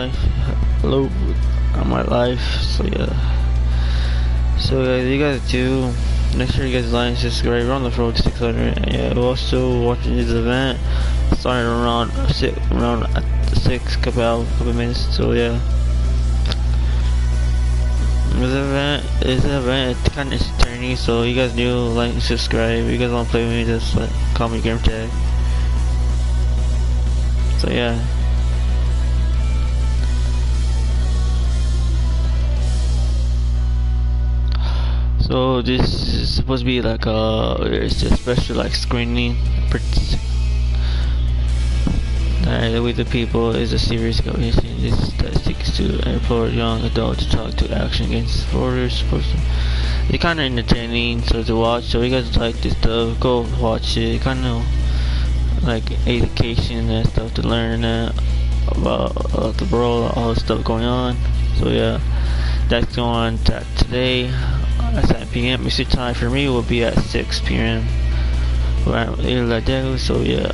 life. Hello, on my life. So yeah. So guys, you guys do. Make sure you guys like and subscribe. We're on the road to 600. And yeah, we're also watching this event. Starting around at 6, couple minutes. So yeah. This event it's kind of entertaining. So you guys do like and subscribe. If you guys want to play with me, just like call me game tag. So yeah. So this is supposed to be like it's a special like screening with the people is a serious conversation. This seeks to implore young adults to talk to action against fraudsters. It's kind of entertaining so to watch. So you guys like this stuff, go watch it. Kind of like education and stuff to learn about the world, all the stuff going on. So yeah, that's going on today at 7 p.m. Mr. time for me will be at 6 p.m. So yeah,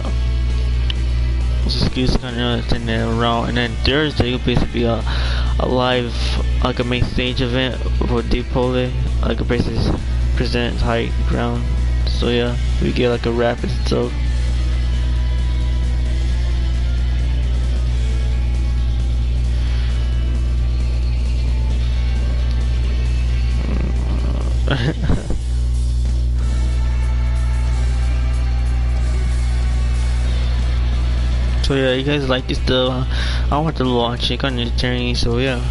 just kind of attending around, and then Thursday will basically be a live like a main stage event for Dipole, like a basically present high ground. So yeah, we get like a rap and stuff. So yeah, you guys like this stuff. I want to launch it on the journey. So yeah.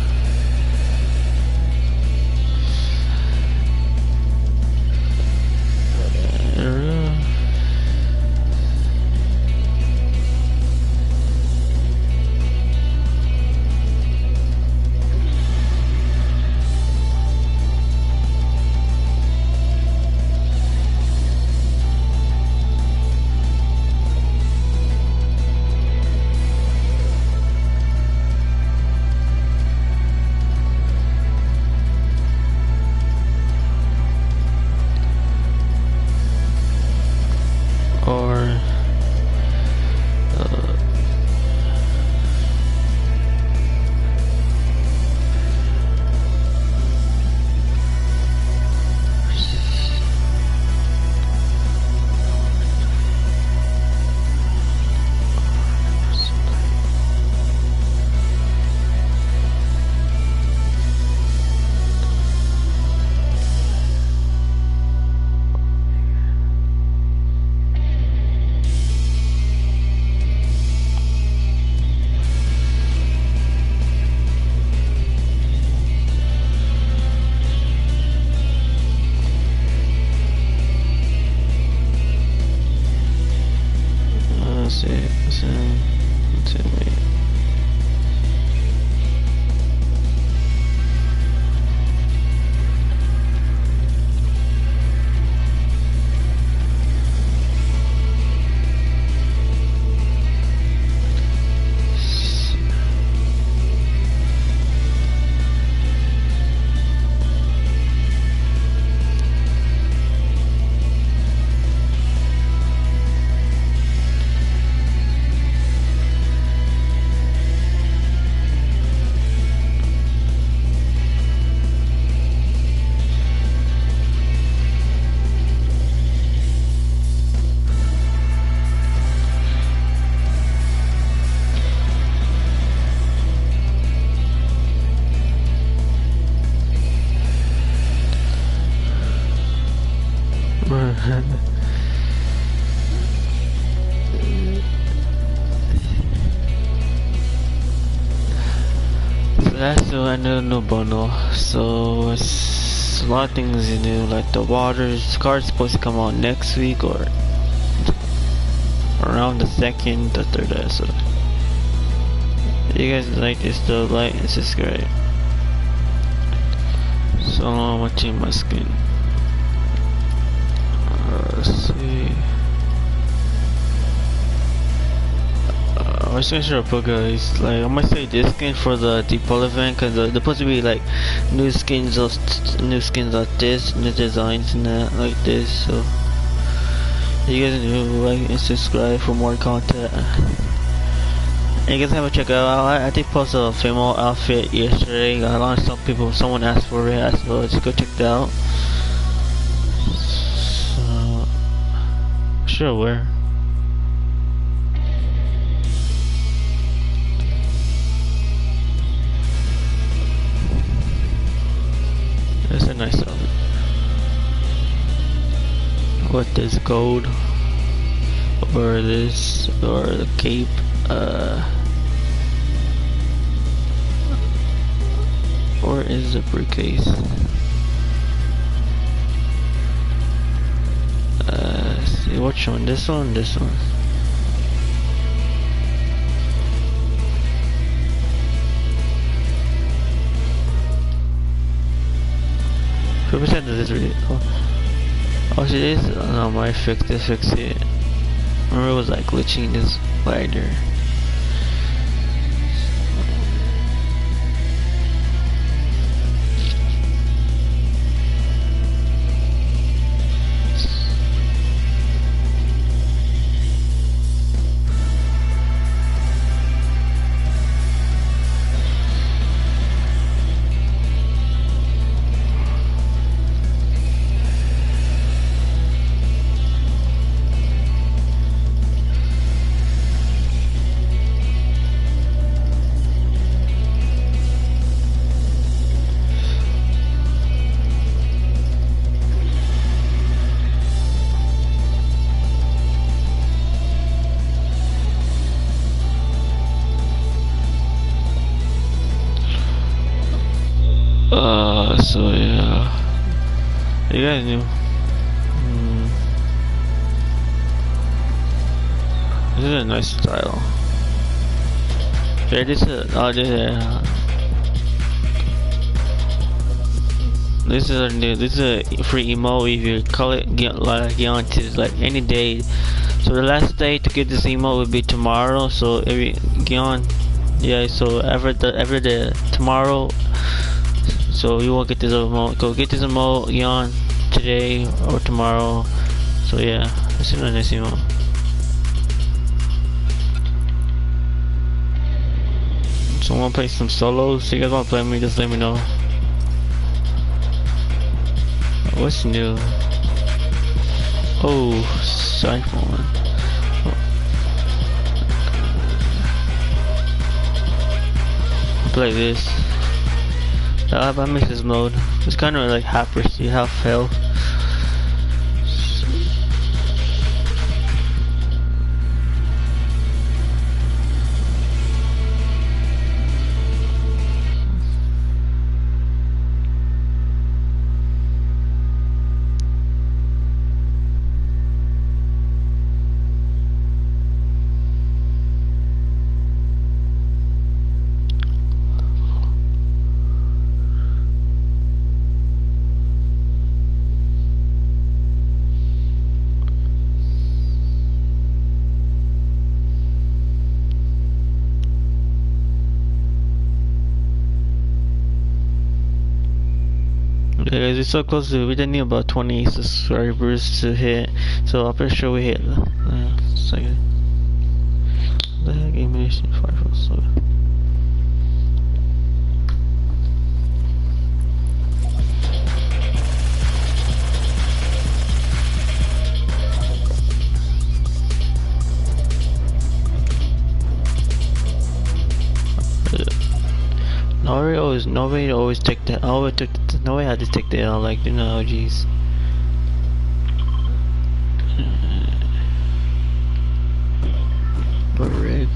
That's another new bundle. So it's a lot of things you do, like the water's card's supposed to come out next week or around the 2nd, the 3rd. So if you guys like this stuff, like and subscribe. So I'm watching my skin. Let's see. I'm just gonna show a guys. Like I might say this skin for the Depot event, cause there's supposed to be like new skins like this, new designs and that like this. So you guys do like and subscribe for more content. you guys have to check it out. I did post a female outfit yesterday. A lot of someone asked for it, so let's go check that out. So, sure, where? It's a nice outfit. What is gold? Or this? Or the cape? Or is the briefcase? See which one? This one? This one? People said this is really cool. Oh, see this? Oh, no, my fix it. Remember it was like glitching this spider. So yeah, you guys knew. This is a nice style. Yeah, this is this is a free emote if you call it get onto like any day. So the last day to get this emote would be tomorrow. So every get on, yeah. So every the tomorrow. So you won't get this emote. Go get this emote on today or tomorrow. So yeah, this is a nice emote. So I want to play some solos. So you guys want to play me? Just let me know. What's new? Oh, Siphon. Play this. I miss this mode. It's kind of like half prestige, half health. Yeah, guys, we're so close to. We didn't need about 20 subscribers to hit, so I'm pretty sure we hit. Second. The heck, animation 5. So. Nobody always take that. Nobody had to take the L, like, you know, jeez. But red.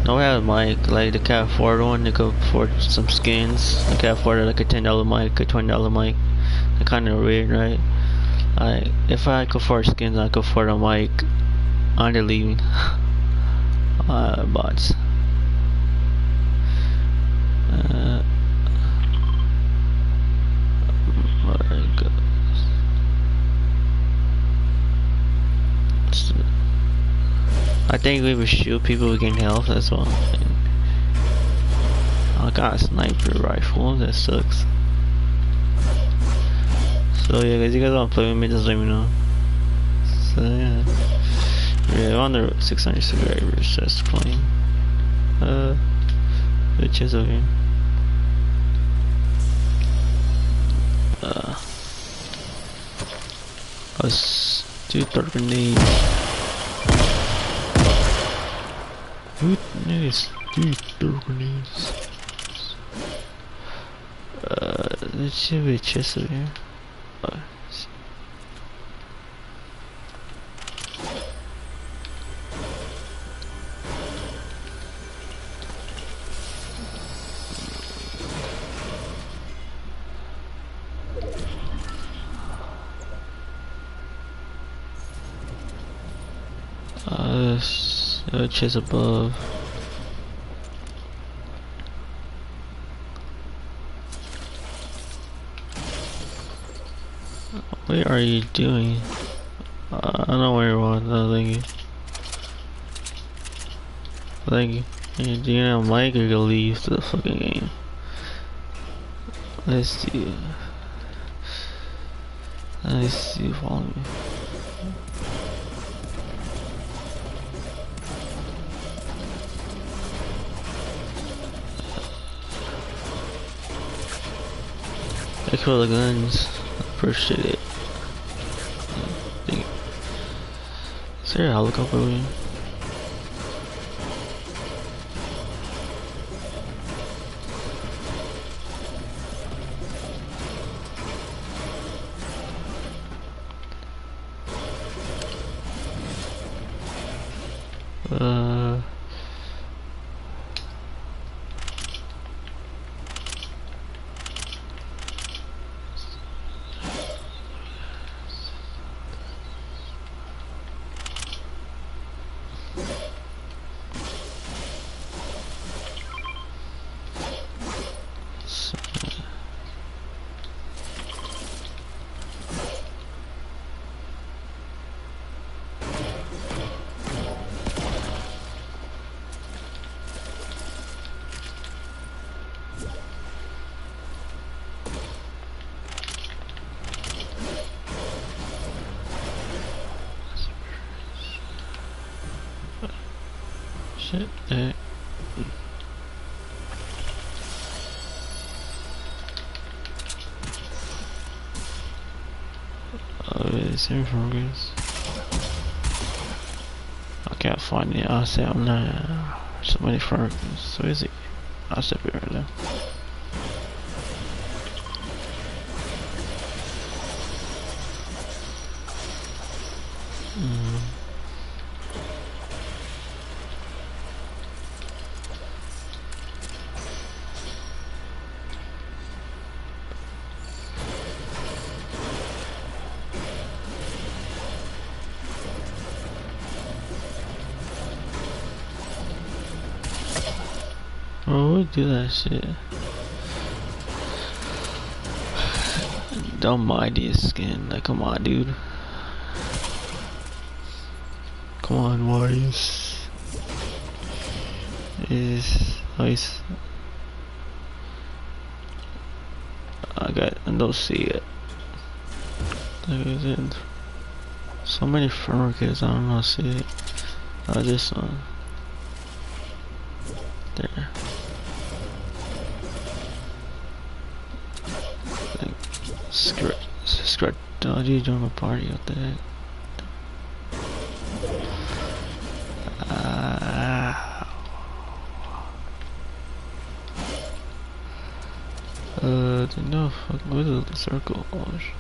No, I have a mic, like, they can't afford one, they could afford some skins. They can't afford like a $10 mic, a $20 mic. It's kinda weird, right? If I could afford skins, I could afford a mic. I'm deleting bots. I think we would shoot people who gain health as well. I got a sniper rifle, that sucks. So yeah, guys, you guys want to play with me? Just let me know. So yeah, yeah, I'm on the 600 subscribers. Just playing. Which is over here. Let's do third grenade. Goodness, do third grenades. There should be a chest over here. Chest above. What are you doing? I don't know where you want. No, thank you. Thank you. Do you know Mike or you gonna leave the fucking game? Let's see. Let's see. Follow me. I kill the guns. Appreciate it. Is there a helicopter over here? Shit. Oh, it's in progress. I can't find it. I'll say I'm not. So many fragments. So is it? I'll step it right now. Oh, we do that shit. Don't mind his skin. Like, come on, dude. Come on, Warriors. Is nice. I don't see it. There is it. So many furkers, I don't know, see it. Oh, this one. There. Scratch. Oh, you join a party out there. No, fuck, what is the circle? Oh, shit.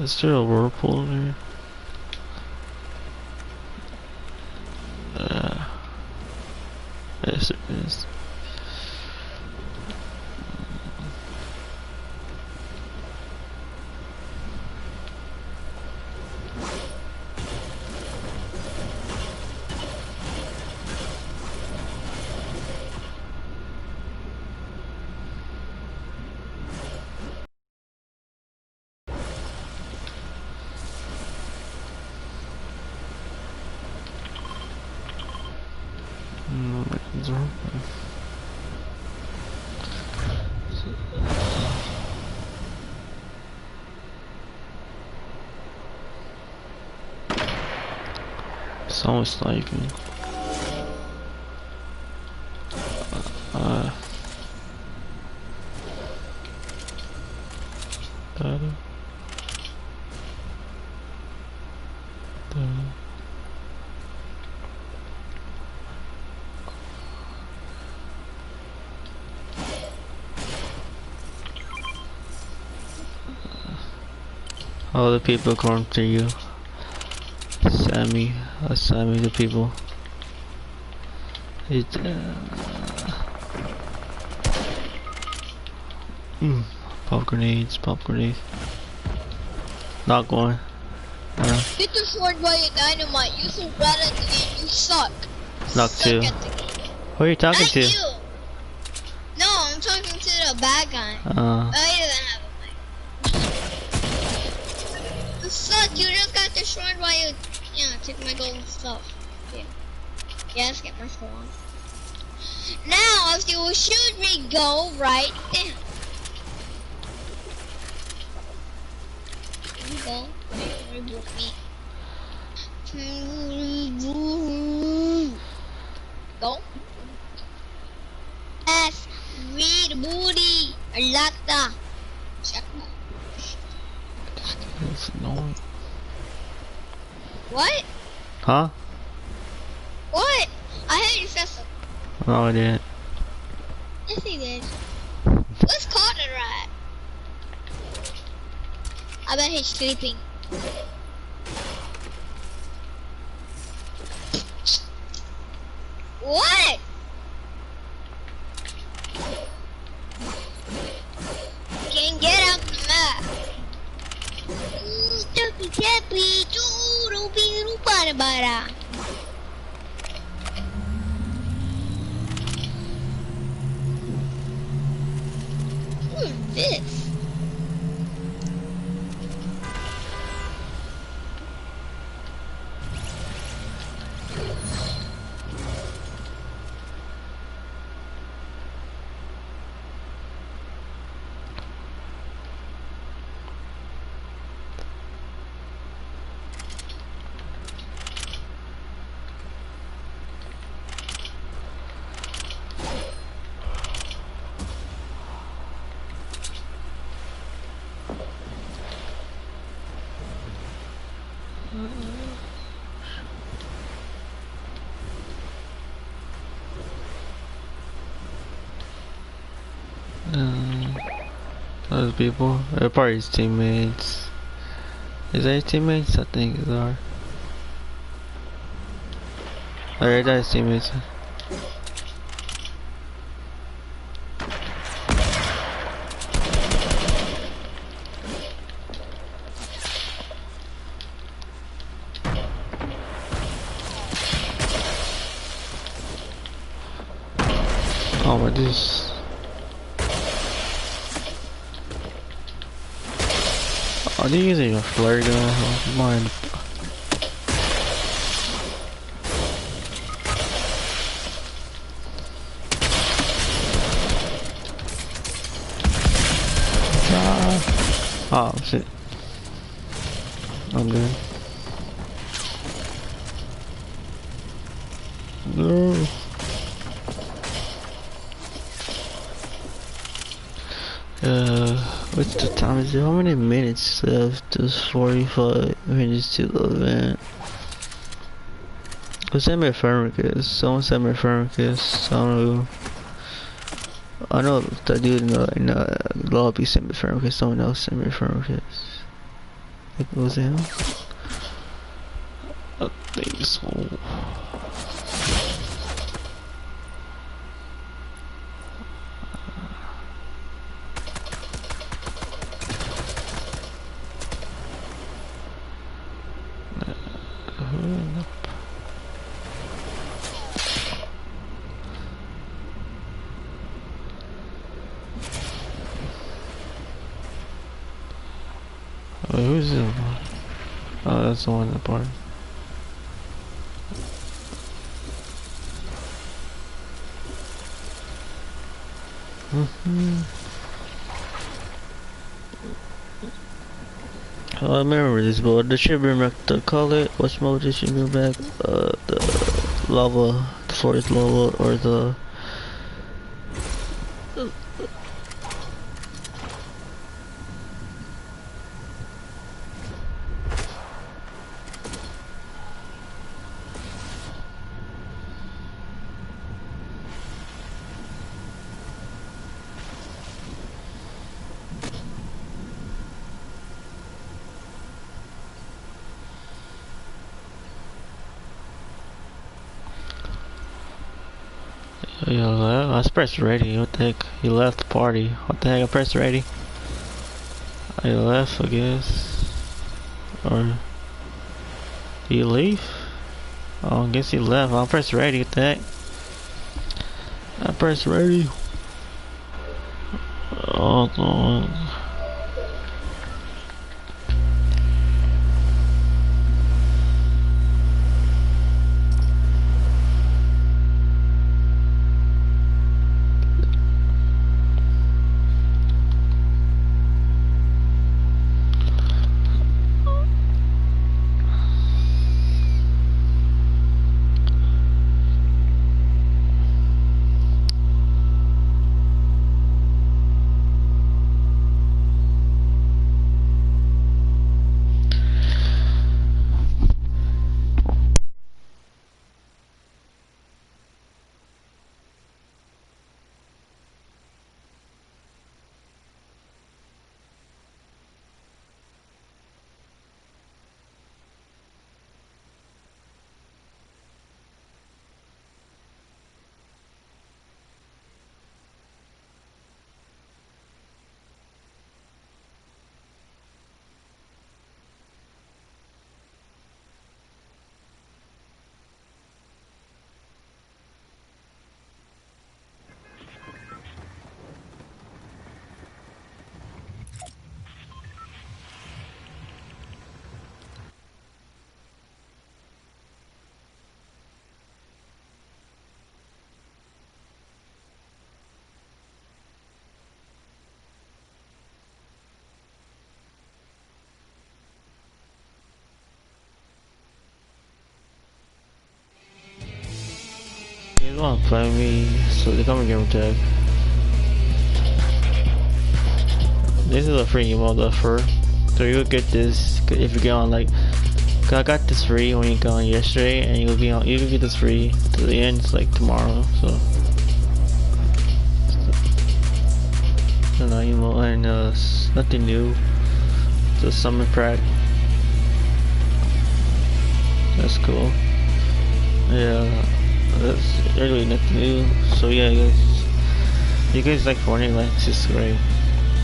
Is there a whirlpool in there? Yes, it is. Someone's sniping. All the people come to you. Sammy, Sammy the people. It pop grenades, pop grenades. Not going. Get destroyed by a dynamite. You so bad at the game. You suck. Knock two. Who are you talking to? You. No, I'm talking to the bad guy. He doesn't have a mic. You suck. You just got destroyed by a. Yeah, take my golden stuff. Yeah. Yes, get my spawn. Now, if you shoot me, go right there. Here you go. Reboot me. Go. Yes, read booty. Lata. Check my. It's annoying. What? Huh? What? I heard you said something. No, I didn't. Yes, he did. Let's call it right. I bet he's sleeping. What? Can't get out the map. Tapi churu biru bara. Who's this? Those people, they're probably his teammates. Is that his teammates? I think they are. Alright, that's his teammates. Oh my this. Oh, they're using a flare gun. Oh, mine. Oh shit. I'm dead. No. What's the time is it? How many minutes left? There's 45 minutes to the event. Who sent me a firmicus? Someone sent me a firmicus. I don't know. I know the dude in the lobby sent me friend request. Someone else sent me friend request. I think it was him. I think so. Wait, who's this one? Oh, that's the one in the bar. Oh, I remember this, but the ship bring back the call it. What mode did she bring back? The lava, the forest lava, or the. Yo, I pressed ready. What the heck? He left the party. What the heck? I pressed ready. I left, I guess. Or he leave? Oh, I guess he left. I'll press ready. What the heck? I pressed ready. Oh no. You don't play me, so they come and game tag. This is a free emote offer, so you'll get this if you get on like. Cause I got this free when you got on yesterday, and you'll be on. You can get this free to the end, it's like tomorrow. So, and emote and nothing new. Just summon prac. That's cool. Yeah. That's really nothing new. So yeah, guys, you guys like Fortnite, like, subscribe.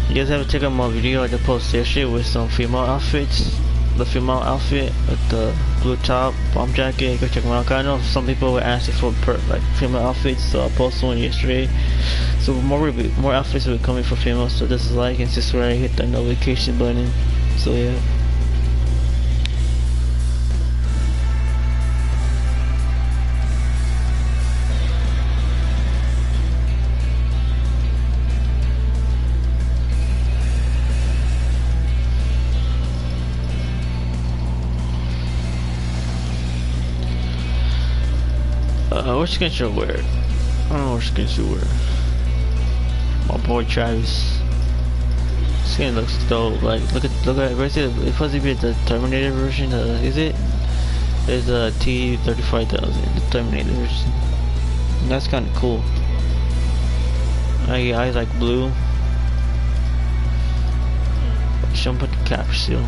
You guys have to check out my video I just posted yesterday with some female outfits. The female outfit with the blue top, bomb jacket. Go check them out. I know some people were asking for like female outfits, so I posted one yesterday. So more outfits will be coming for females. So just like and subscribe, hit the notification button. So yeah. Which skin should I wear? I don't know which skin should I wear. My boy Travis. Skin looks dope. Like look at where's it? It's supposed to be the Terminator version. Is it? There's a T-35,000, the Terminator version. And that's kind of cool. Eyes like blue. Should put the capsule.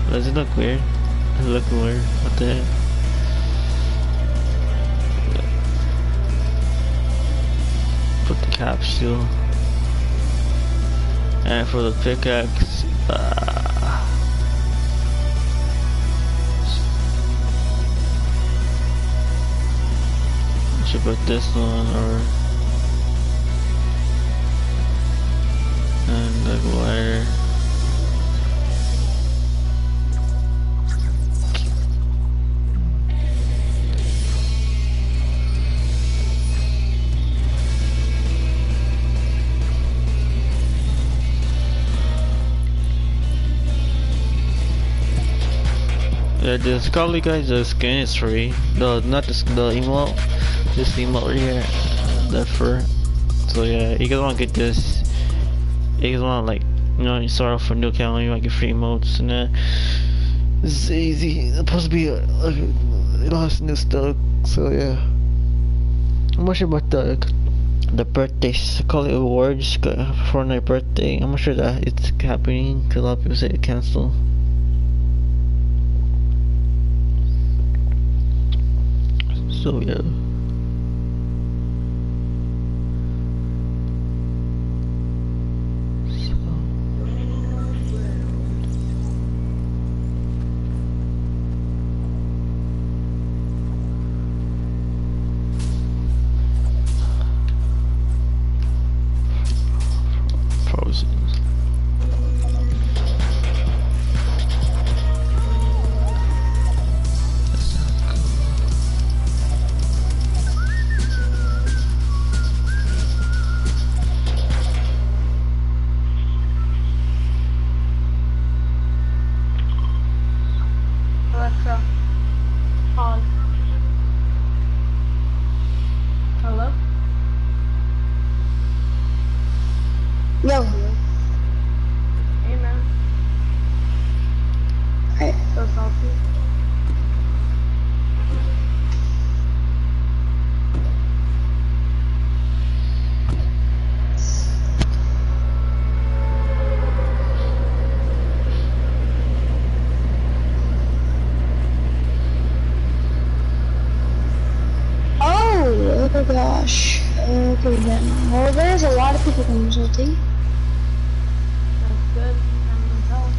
Does it look weird? It look weird. What the heck? Put the capsule. And for the pickaxe, should put this one or and the glider. Yeah, the Scully guys, the skin is free. Not the emote, this emote right here, the fur. So yeah, you guys want to get this. You guys want like, you know, you start off for new account, you want to get free emotes and that. This is easy. It's supposed to be a lot of new stuff. So yeah, I'm not sure about the birthday, call it awards, Fortnite birthday. I'm not sure that it's happening because a lot of people say it cancel. So yeah. Frozen. Alexa, pause. Hello? Yo. Hey, man. Alright. So salty. Oh my gosh. Okay then. Well, there's a lot of people consulting. That's good. I'm gonna tell.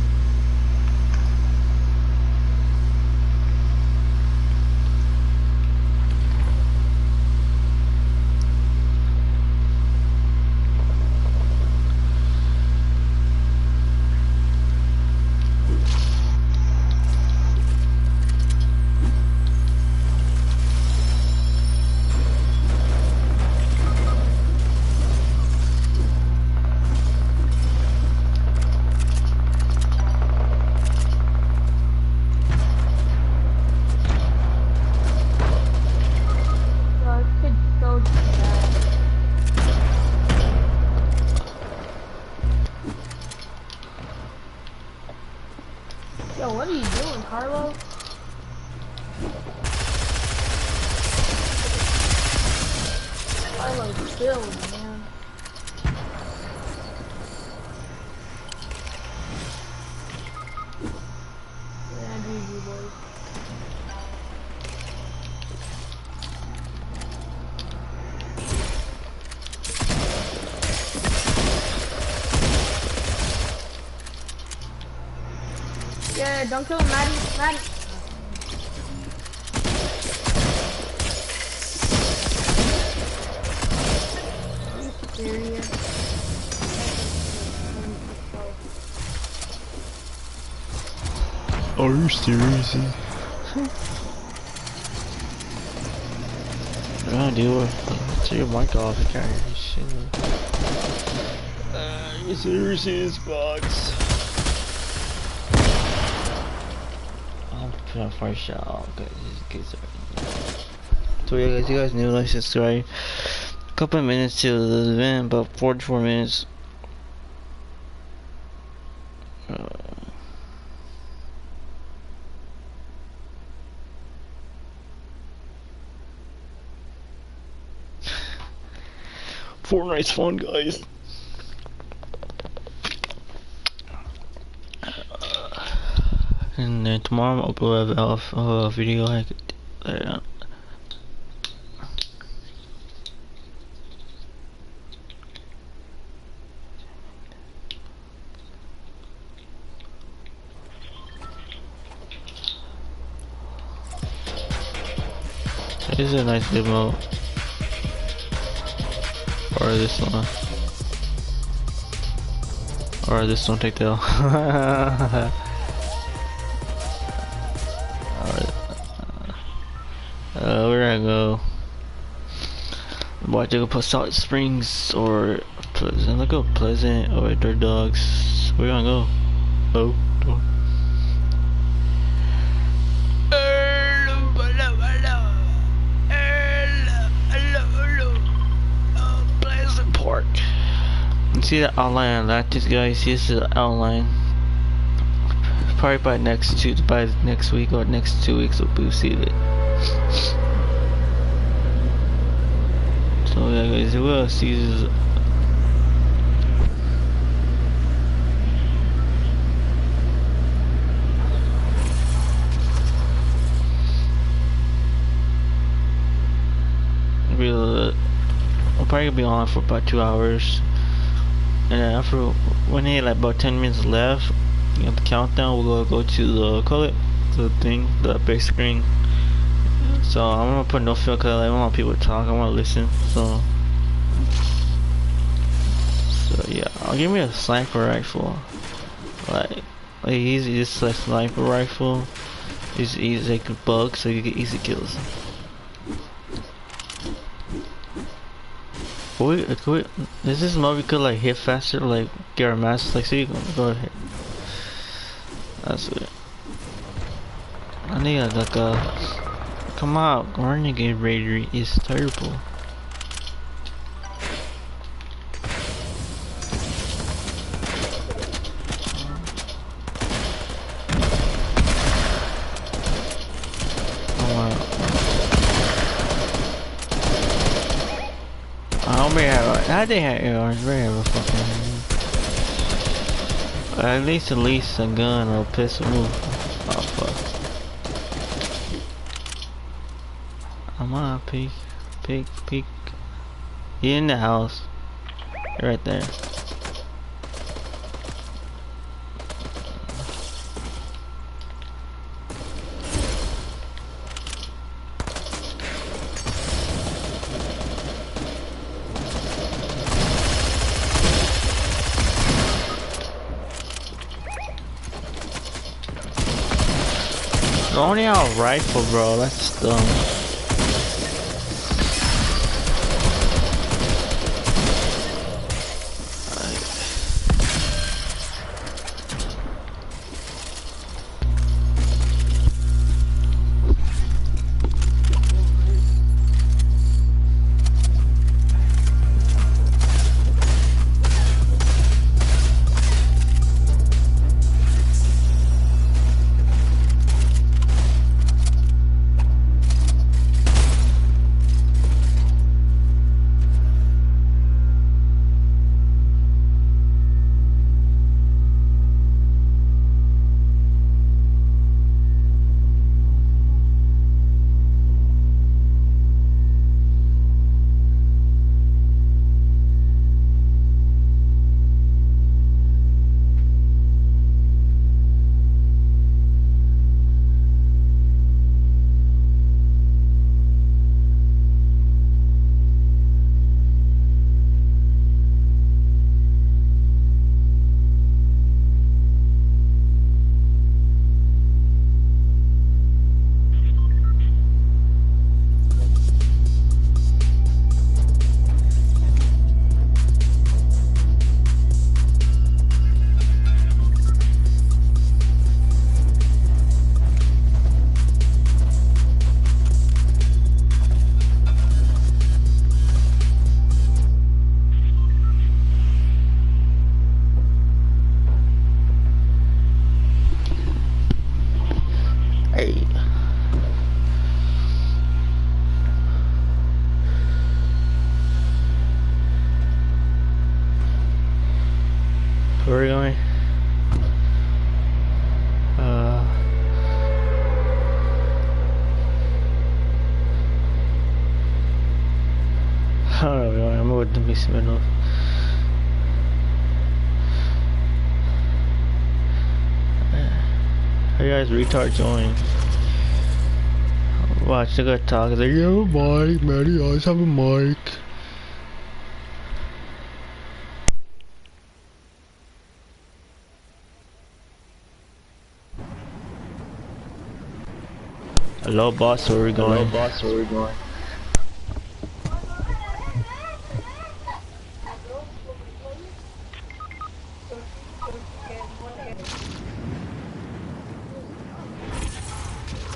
Yo, what are you doing, Carlo? Carlo's killed, man. Yeah, GG, boys. Yeah, don't kill him, Maddie. Maddie. Are you serious? Are you serious? No, dude. Turn your mic off. You can't hear shit. You serious in this box? I'm trying to fire shot out, guys. So yeah, guys, you guys new, like, subscribe. A couple of minutes till the event, about 44 minutes. Fortnite's fun, guys. And then tomorrow I'm upload a video like this is a nice demo. Or this one. Or this one, take the L. We're gonna go. Watch, go put Salt Springs or Pleasant. Let's go Pleasant or Dirt Dogs. We're gonna go. Oh. Pleasant Park. You see the outline on Atlantis, guys? Here's the outline. Probably by next week or next 2 weeks we'll see it. So yeah, guys, we'll see this. We'll probably be on for about 2 hours, and then after when they like about 10 minutes left, you have the countdown. We'll go to the thing, the big screen. So I'm gonna put no filter because I don't want people to talk. I want to listen. So yeah, I'll give me a sniper rifle. Like easy, just a sniper rifle. It's easy, like a bug, so you get easy kills. Is this mode we could like hit faster, like get our mask? Like, so you can go ahead. That's it. I need like a. Come out, Renegade Raider is terrible. I didn't have ARs, very have a fucking at least a gun or a pistol move. Oh fuck. Come on, peek. He in the house. Right there. Only our rifle, bro. That's dumb. yeah, I'm with the Miss Menos. Hey guys, retard join. Watch, they got talk. Like, you have a mic, man. You always have a mic. Hello, boss. Where we going? Hello, boss. Where we going?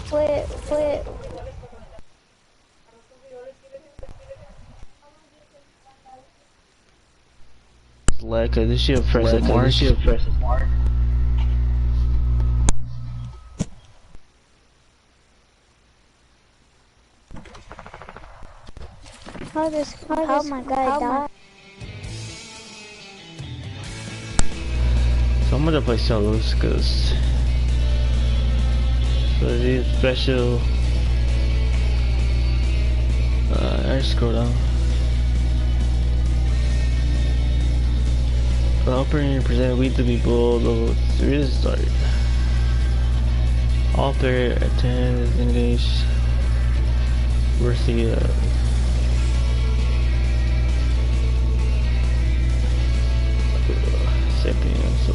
Flip. Like, this shit press a mark. How my guy died? So I'm gonna play solos because these special. I scroll down. Helping present we the people. The series start. All player attend is engaged. Where's the second so.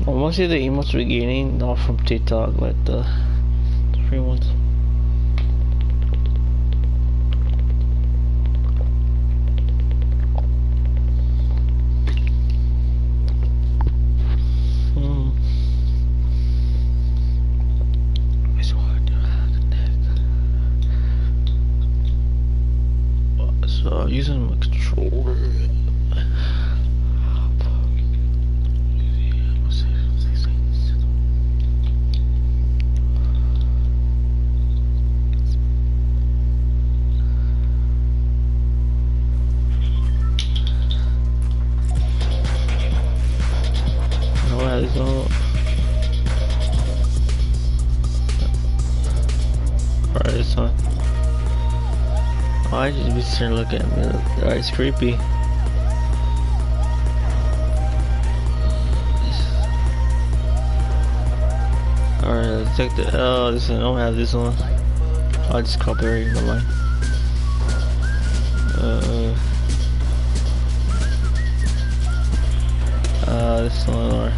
Mostly the emotes we're getting, not from TikTok, like the free ones. So using my controller. Alright, this one. Oh, I just be sitting and look at me. Alright, it's creepy. Alright, let's take the. Oh, this one. I don't have this one. I'll just copyright my line. This one. Or.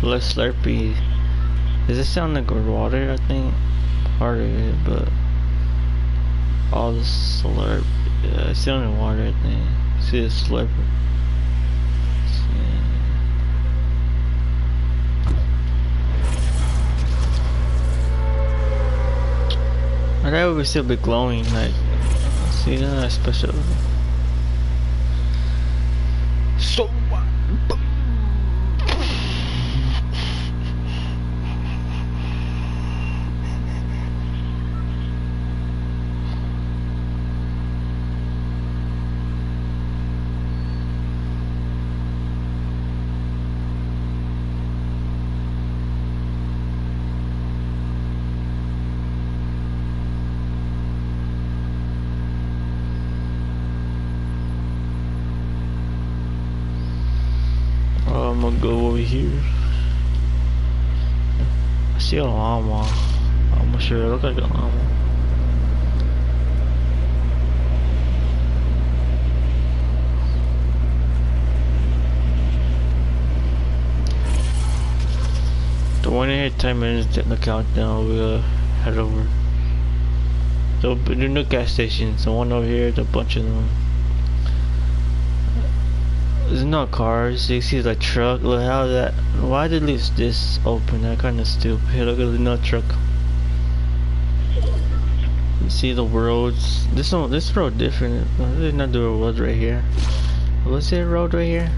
Less slurpy. Does it sound like water? I think part of it, but all the slurp. Yeah, it's sounding water. I think. See the slurp. I thought it would still be glowing. Like, see that special. So. I'm gonna go over here. I see a llama. I'm not sure. It looks like a llama. The one here 10 minutes in the countdown. We'll head over. So the new gas stations. The one over here. There's a bunch of them. There's no cars. You see the truck. Look how that. Why did they leave this open? That kind of stupid. Look at the no truck. You see the roads. This road different. There's not the road right here. What's it road right here?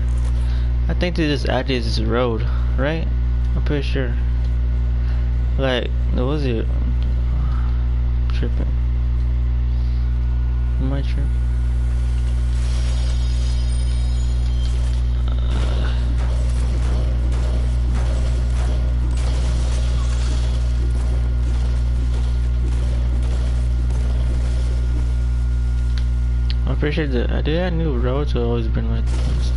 I think they just added this road, right? I'm pretty sure. Like, what was it? I'm tripping. Am I tripping? I'm pretty sure that they had new roads. Have always been like this.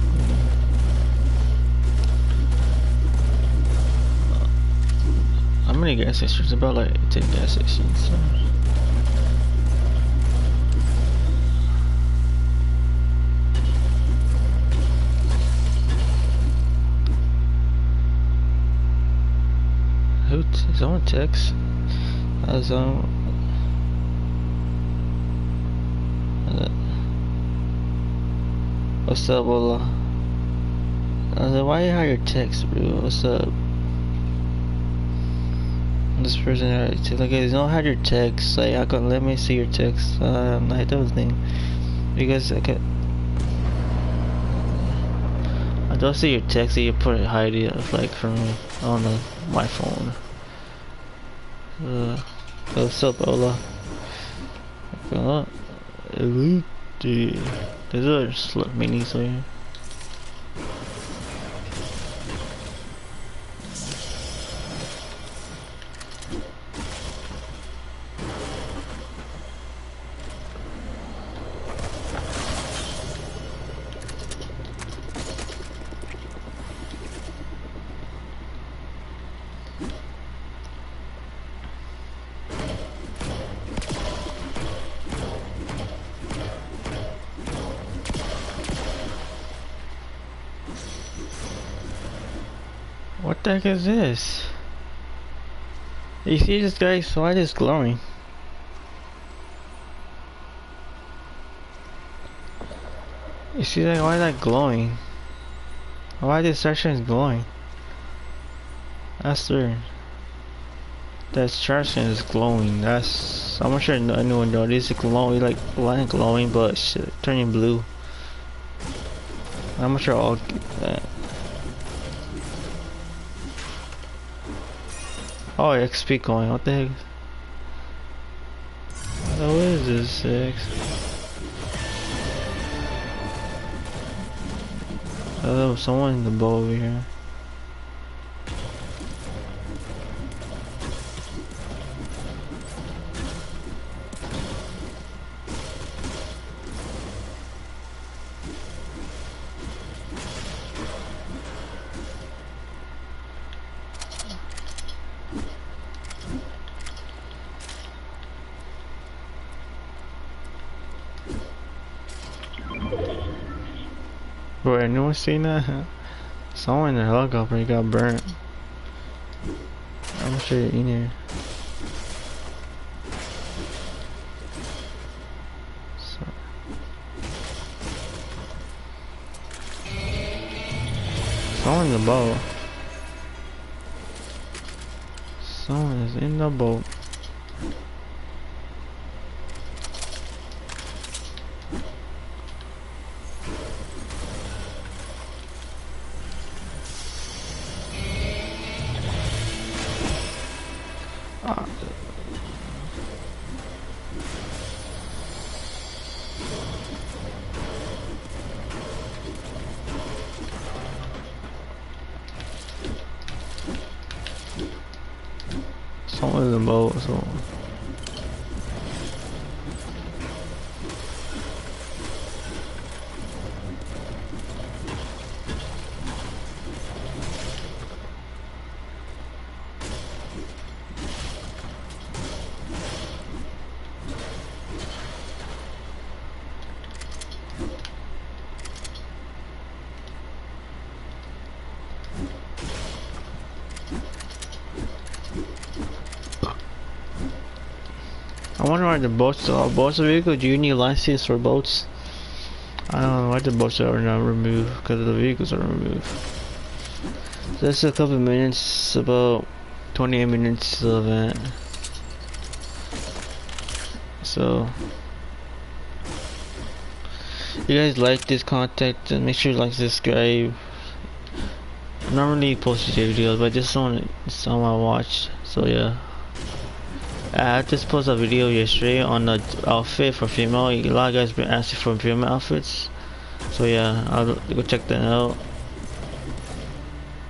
How many gas stations? About like 10 gas stations. So. Someone text? What's up, Ola? I was like, why you hide your text, bro? What's up? This person, like, you don't have your text. Like, I can let me see your text. Like those things. Because I don't see your text. You put it, hide it, like from on my phone. What's up, Ola? There's other minis here. What the heck is this? You see this guy? Why is this glowing? You see that? Why is that glowing? Why this section is glowing? That's weird. That section is glowing. That's. I'm not sure anyone knows. This is glowing, like glowing, but shit, turning blue. I'm not sure all that. Oh, XP going. What the heck? What is this? Oh, someone in the boat over here. Bro, anyone seen that? Someone in the helicopter got burnt. I'm sure you're in here. Someone in the boat. Someone is in the boat. Someone in the boat, so. I wonder why the boats are. Boats are vehicle. Do you need license for boats? I don't know why the boats are not removed, because the vehicles are removed. So that's a couple minutes, about 28 minutes to the event. So, if you guys like this content, then make sure to like, subscribe. I'm not really posting videos, but just on I watch. So yeah, I just posted a video yesterday on the outfit for female. A lot of guys been asking for female outfits. So yeah, I'll go check that out.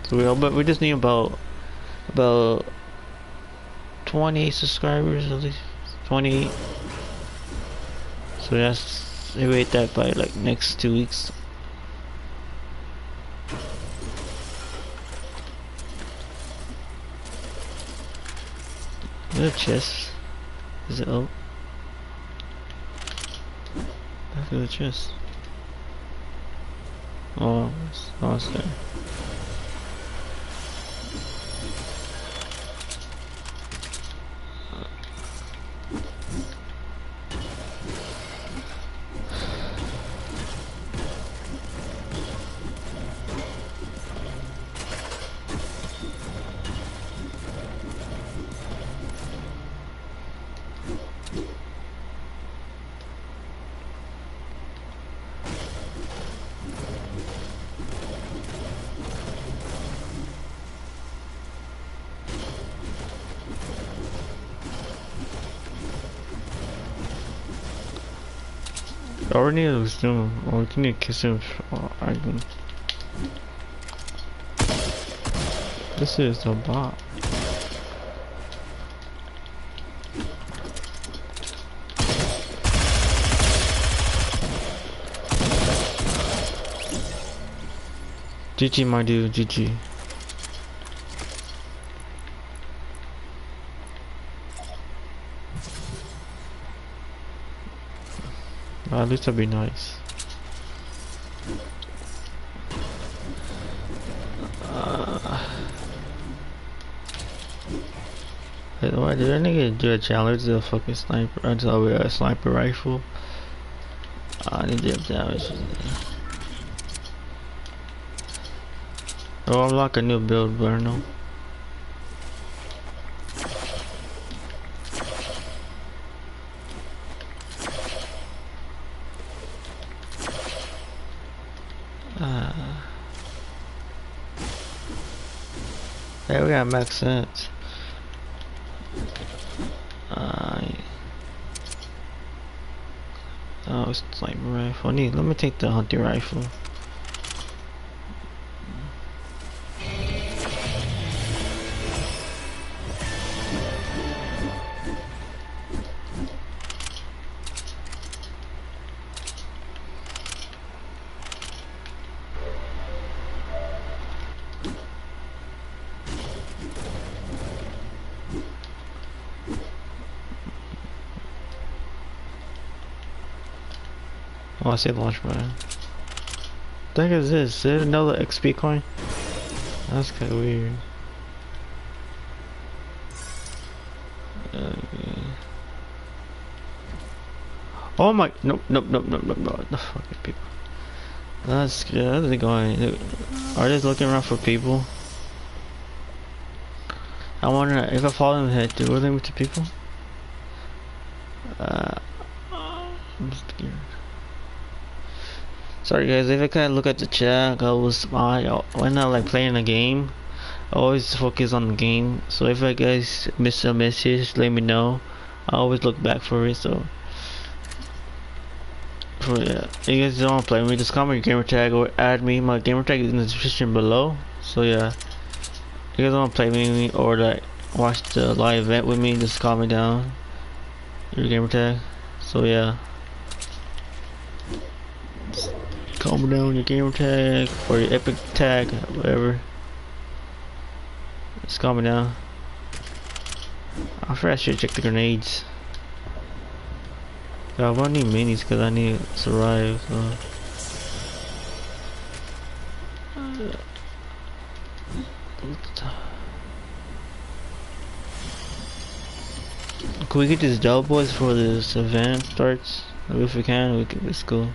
So but we just need about 28 subscribers at least, 28. So that's, we wait that by like next 2 weeks. The chest, is it up? Look at the chest. Oh, it's there. I already need to assume, or we need to kiss him. I can. This is a bot. GG, my dude, GG. At least that'd be nice. Why did I nigga do a challenge to a fucking sniper until a sniper rifle? I need to get damage. Oh, unlock a new build, but no. Hey, we got max sense. Oh, it's like rifle. Let me take the hunting rifle. Oh, I see launch button. What the heck is this? Is it another XP coin? That's kinda weird. Oh my, nope, the fucking people. That's good, how's it going? Are they looking around for people? I wonder if I fall in the head, do they with the people? I'm scared. Sorry guys, if I can't look at the chat, when I like playing a game, I always focus on the game. So if I guys miss a message, let me know. I always look back for it. So, yeah, if you guys don't want to play with me, just comment your gamer tag or add me. My gamer tag is in the description below. So yeah, if you guys want to play with me or like watch the live event with me, just comment down your gamer tag. So yeah. Comment down your gamer tag or your epic tag, whatever. Just comment down. I forgot I should check the grenades. I won't need minis because I need to survive. So. Can we get these double boys before this event starts? If we can, let's go.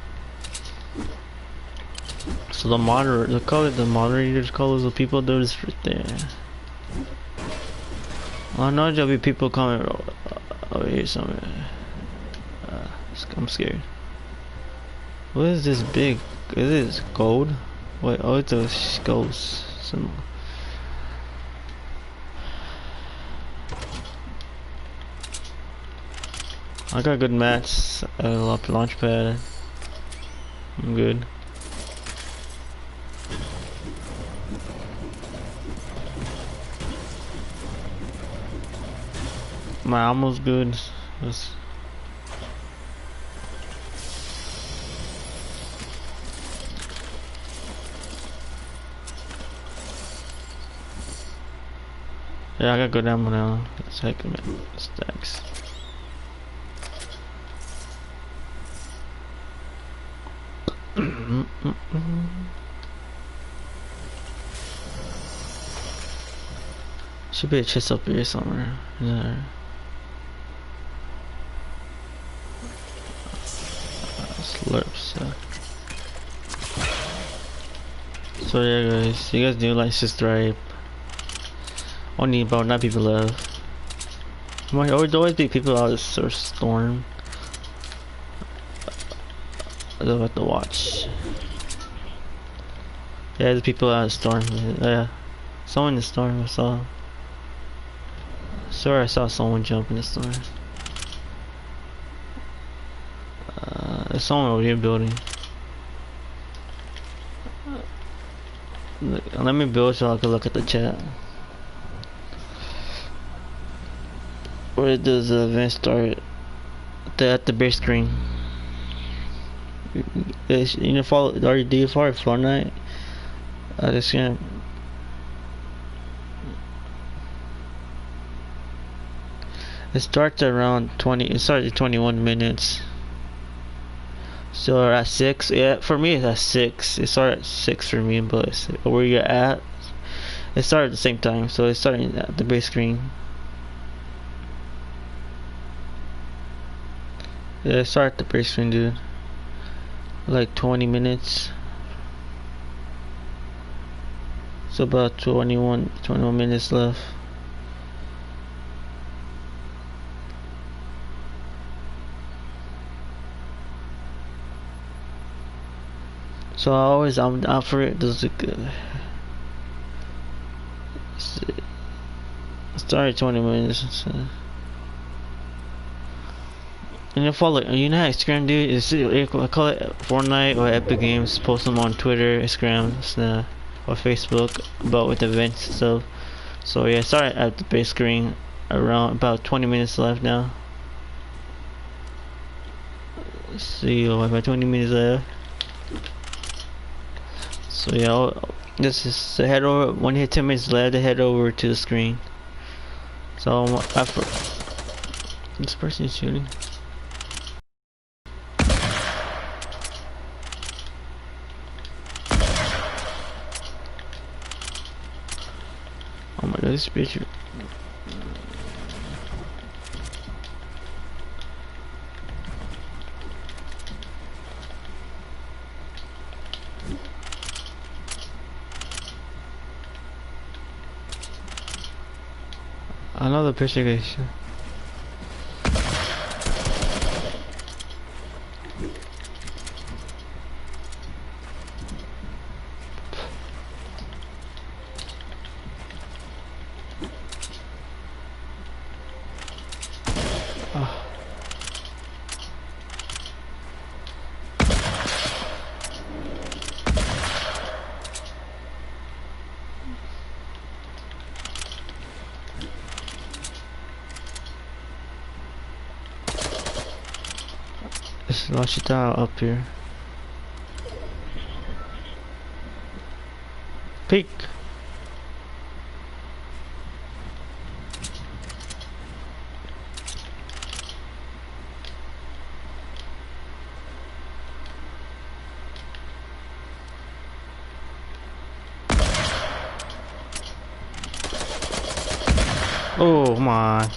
So the moderator, the moderators colors the people there's right there. I know there'll be people coming over here somewhere. I'm scared. What is this big? Is this gold? Wait, oh, it's a ghost. Some. I got good mats. I love the launch pad. I'm good. My ammo's good. Let's yeah, I got good ammo now. Let's take them in stacks. Should be a chest up here somewhere. Yeah. Slurps. So yeah, guys, you guys do like subscribe. Only about 9 people left. Might always be people out of the storm. I don't have to watch. Yeah, the people out of the storm. Yeah, someone in the storm I saw. Sorry, I saw someone jump in the storm. There's someone over here building. Let me build so I can look at the chat. Where does the event start? At the base screen. You know, follow. Do you follow Fortnite? This game. It starts around 20. It starts at 21 minutes. So at 6. Yeah, for me it's at 6. It started at 6 for me, but where you're at, it started at the same time. So it's starting at the base screen. Yeah, start the base screen, dude. Like 20 minutes. So about 21 minutes left. So I'm out for it. Does it good? Start 20 minutes. So. And you follow, you know how Instagram do? I call it Fortnite or Epic Games. Post them on Twitter, Instagram, or Facebook about with events and stuff. So yeah, start at the base screen. Around about 20 minutes left now. Let's see, about 20 minutes left. So yeah, this is to head over. When you hit 10 minutes left, to head over to the screen. So after this person is shooting. Oh my god, this bitch. Another picture, guys. Let's launch it out up here. Peek. Oh my.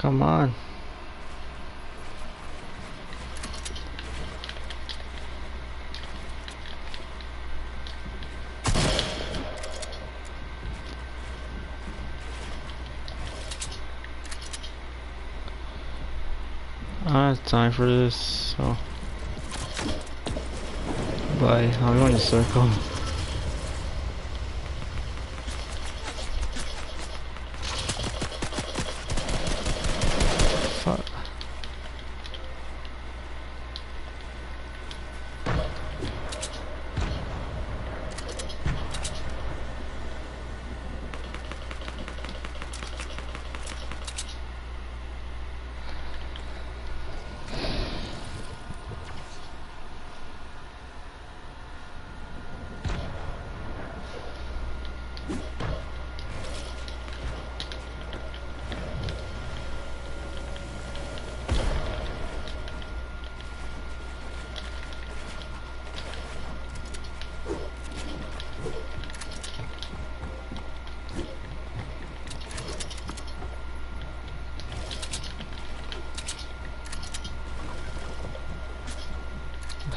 Come on. I don't have time for this, so bye. I'm going to circle. Fuck.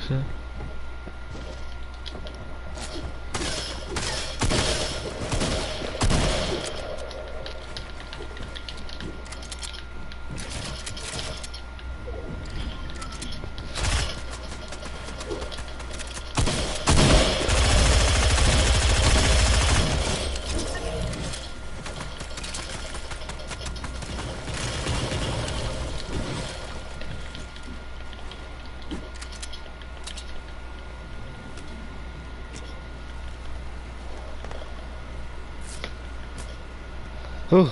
Shit. Ooh.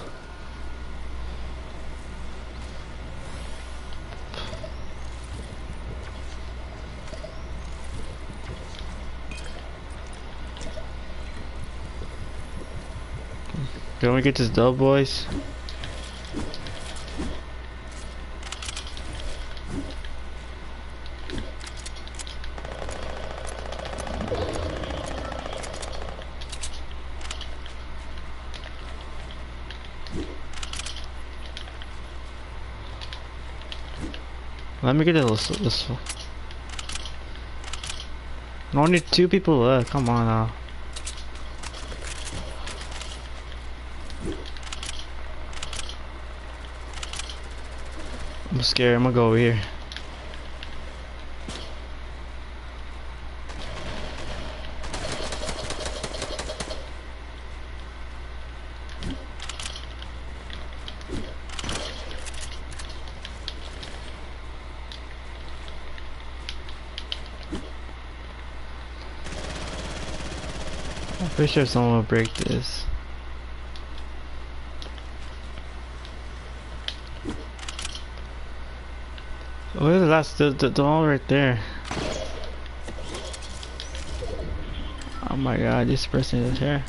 Can we get this dub, boys? Let me get this one. Only 2 people left. Come on now. I'm scared. I'm gonna go over here. I'm pretty sure someone will break this. Where's the last? The one right there. Oh my god, this person is here.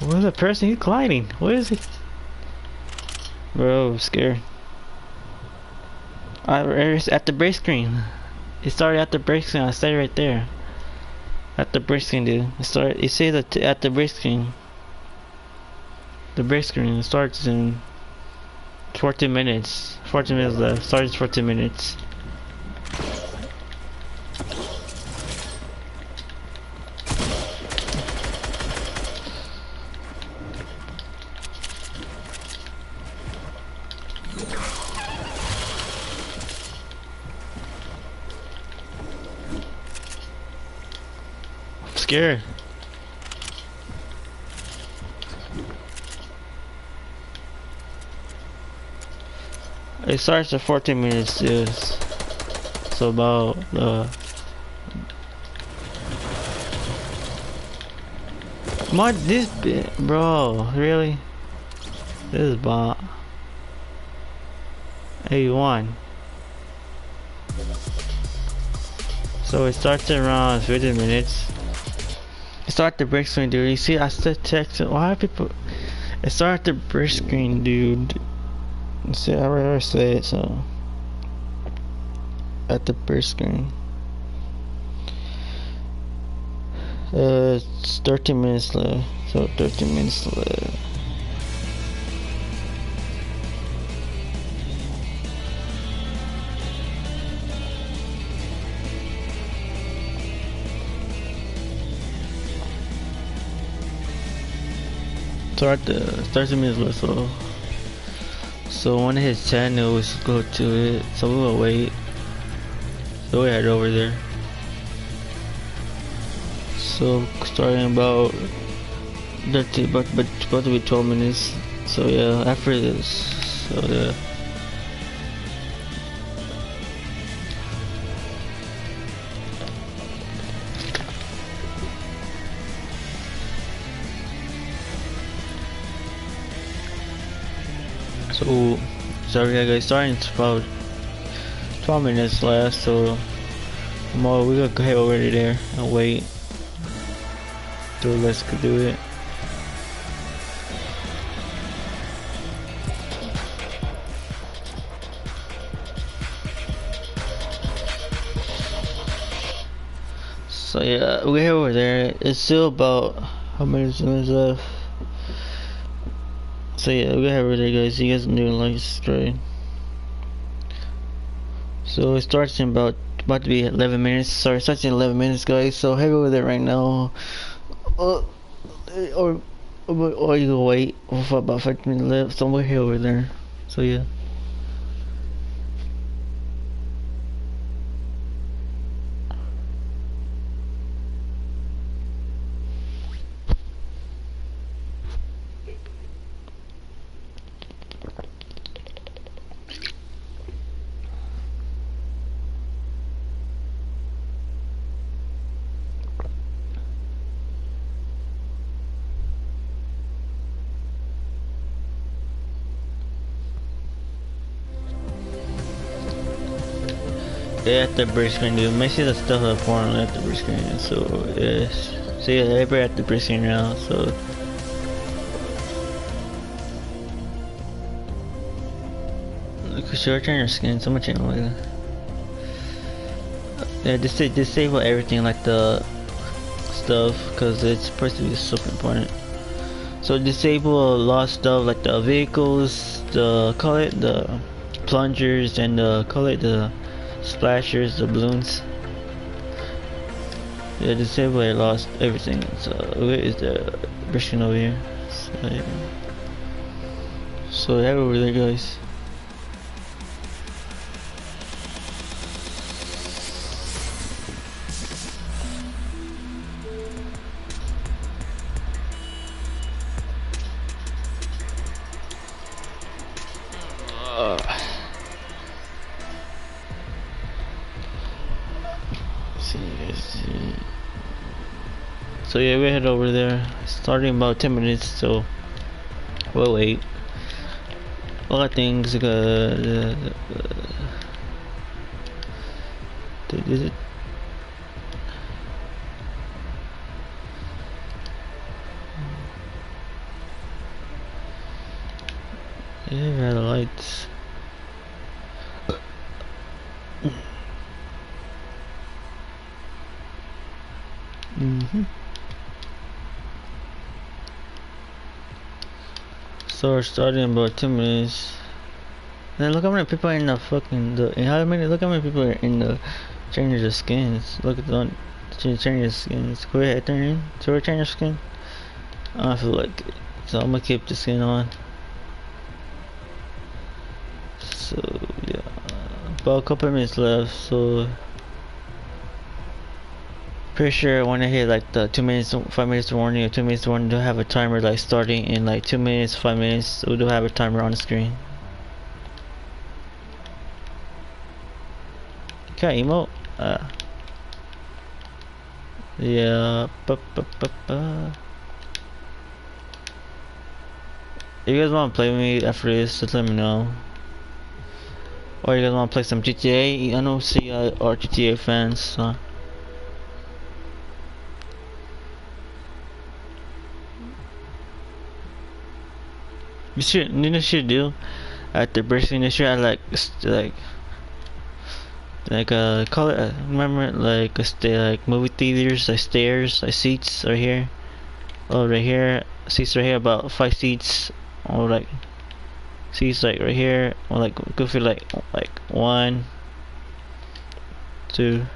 Where's the person? He's gliding. Where is he? Bro, I'm scared. It's at the break screen. It started at the break screen. I stayed right there. At the break screen, dude. It started. It says at the break screen. The break screen starts in 14 minutes. 14 minutes left. Starts 14 minutes. I'm scared. It starts at 14 minutes, dude. So about Mod this bit, bro. Really? This is bot. 81. So it starts around 50 minutes. It starts the break screen, dude. You see, I still text it. Why are people? It starts the break screen, dude. See, I already say it, so at the break screen. It's 13 minutes left. So 13 minutes left. Start the 30 minutes left. So when it hits 10, it was go to it. So we will wait. So we head over there. So starting about 30, but about to be 12 minutes. So yeah, after this, so yeah. So sorry guys, starting to about 12 minutes left. So more, we gotta head over there and wait. So let's go do it. So yeah, we head over there. It's still about how many minutes left. So yeah, we head over there, guys. You guys can do like subscribe. So it starts in about to be 11 minutes. Sorry, it starts in 11 minutes, guys. So head over there right now. Or you can wait for about 15 minutes left. So we're here over there. So yeah. Yeah, at the bridge screen, dude. Make sure the stuff up porn at the bridge screen. So yes. So yeah, everybody at the bridge screen now. So sure, turn your skin. So much anyway. Yeah, disable everything like the stuff, cause it's supposed to be super important. So disable a lot of stuff like the vehicles, the plungers, and the splashers, the balloons. Yeah, disable it, lost everything. So where is the version over here? So yeah. So head over there, guys. So yeah, we head over there. Starting about 10 minutes, so we'll wait. A lot of things. Is it? Yeah, the lights. So we're starting in about 2 minutes. Then look how many people are in the fucking look how many people are in the changing the skins. Look at the changing the skins. Go ahead, turn in. So we're changing the skin. I don't feel like it. So I'm gonna keep the skin on. So yeah, about a couple of minutes left. So pretty sure when I hit like the 2 minutes, 5 minutes warning, or 2 minutes warning, they'll have a timer like starting in like 2 minutes, 5 minutes. So they'll have a timer on the screen. Okay, emote. Yeah. If you guys want to play with me after this, just let me know. Or you guys want to play some GTA? I know see are GTA fans. So. You know should do at the bracing. You should add like like call it remember like a like movie theaters, like stairs, like seats right here. Oh, right here, seats right here, about 5 seats, or like seats like right here, or like go for like 1, 2,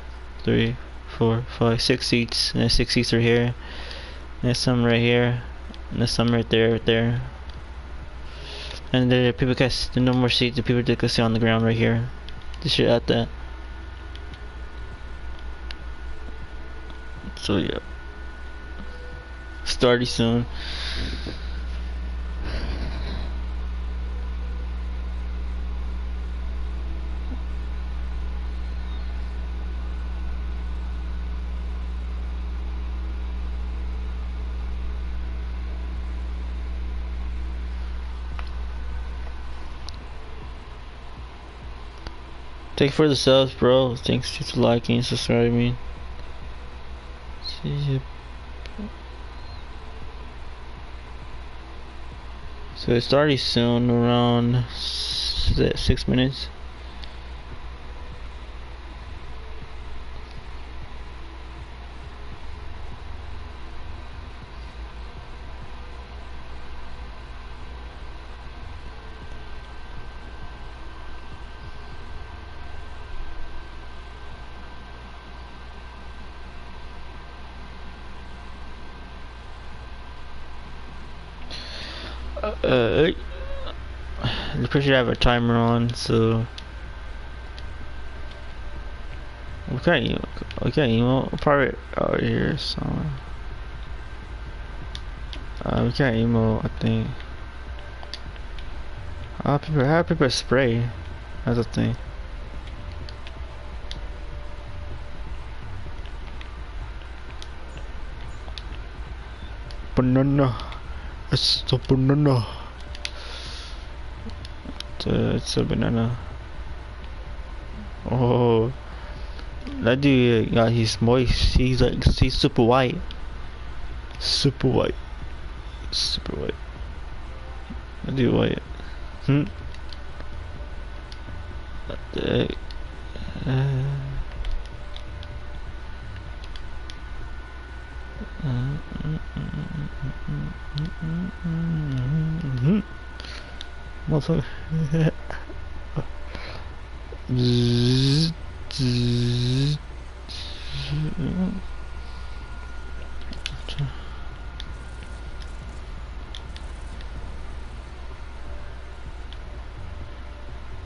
3, 4, 5, 6 seats, and then 6 seats right here. And there's some right here, and there's some right there. And there people can no more seats. The people that can sit on the ground right here. They should add that. So yeah, starting soon. Thank you for the subs, bro. Thanks for liking and subscribing. So it's starting soon, around 6 minutes. I'm pretty sure I have a timer on, so okay, probably out here somewhere. We got emote, I think. How people spray? That's the thing. Banana. It's the banana. It's a banana. Oh, that dude got his moist. He's super white. Super white. Super white. That dude white. What the heck? Motherfucker.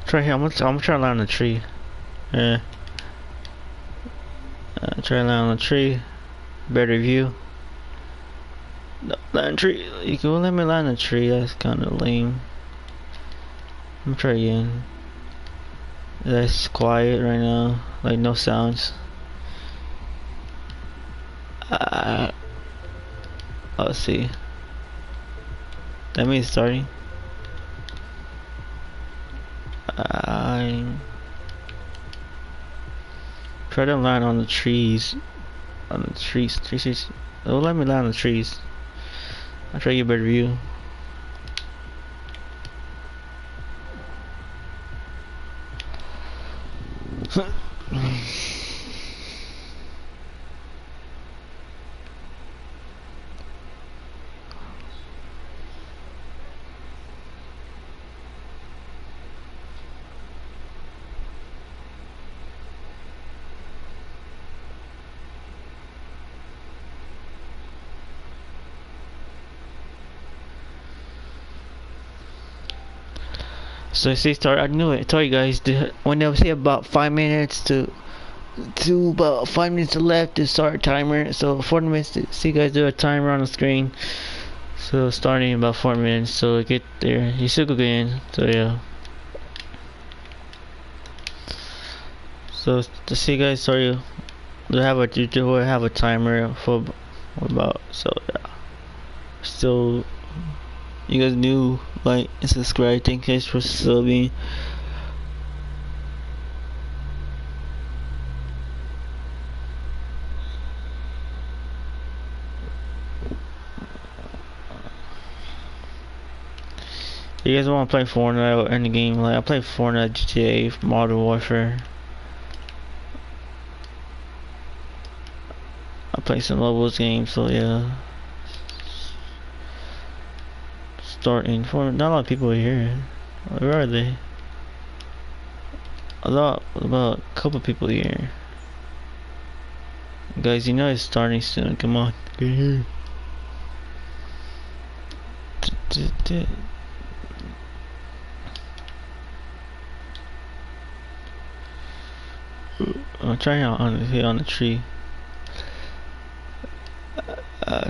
Try here. I'm gonna try to land on the tree. Yeah. Try to land on the tree. Better view. No, land tree. You can let me land on the tree. That's kind of lame. I'm gonna try again. That's quiet right now. Like no sounds. Let's see. That means starting. Try to land on the trees. On the trees. Don't let me land on the trees. I'll try to get a better view. So see, start. I knew it. I told you guys. When they say about 5 minutes to about 5 minutes left to start timer. So 4 minutes. See, guys, do a timer on the screen. So starting in about 4 minutes. So get there. You still go in. So yeah. So to see, guys, sorry. Do have a timer for about. So yeah. Still. You guys new, like and subscribe. Thank you guys for subbing. You guys want to play Fortnite or any game? Like I play Fortnite, GTA, Modern Warfare. play some levels games, so yeah. Starting for not a lot of people here. Where are they? About a couple people here. Guys, you know it's starting soon. Come on, get here. I'm trying out on the tree.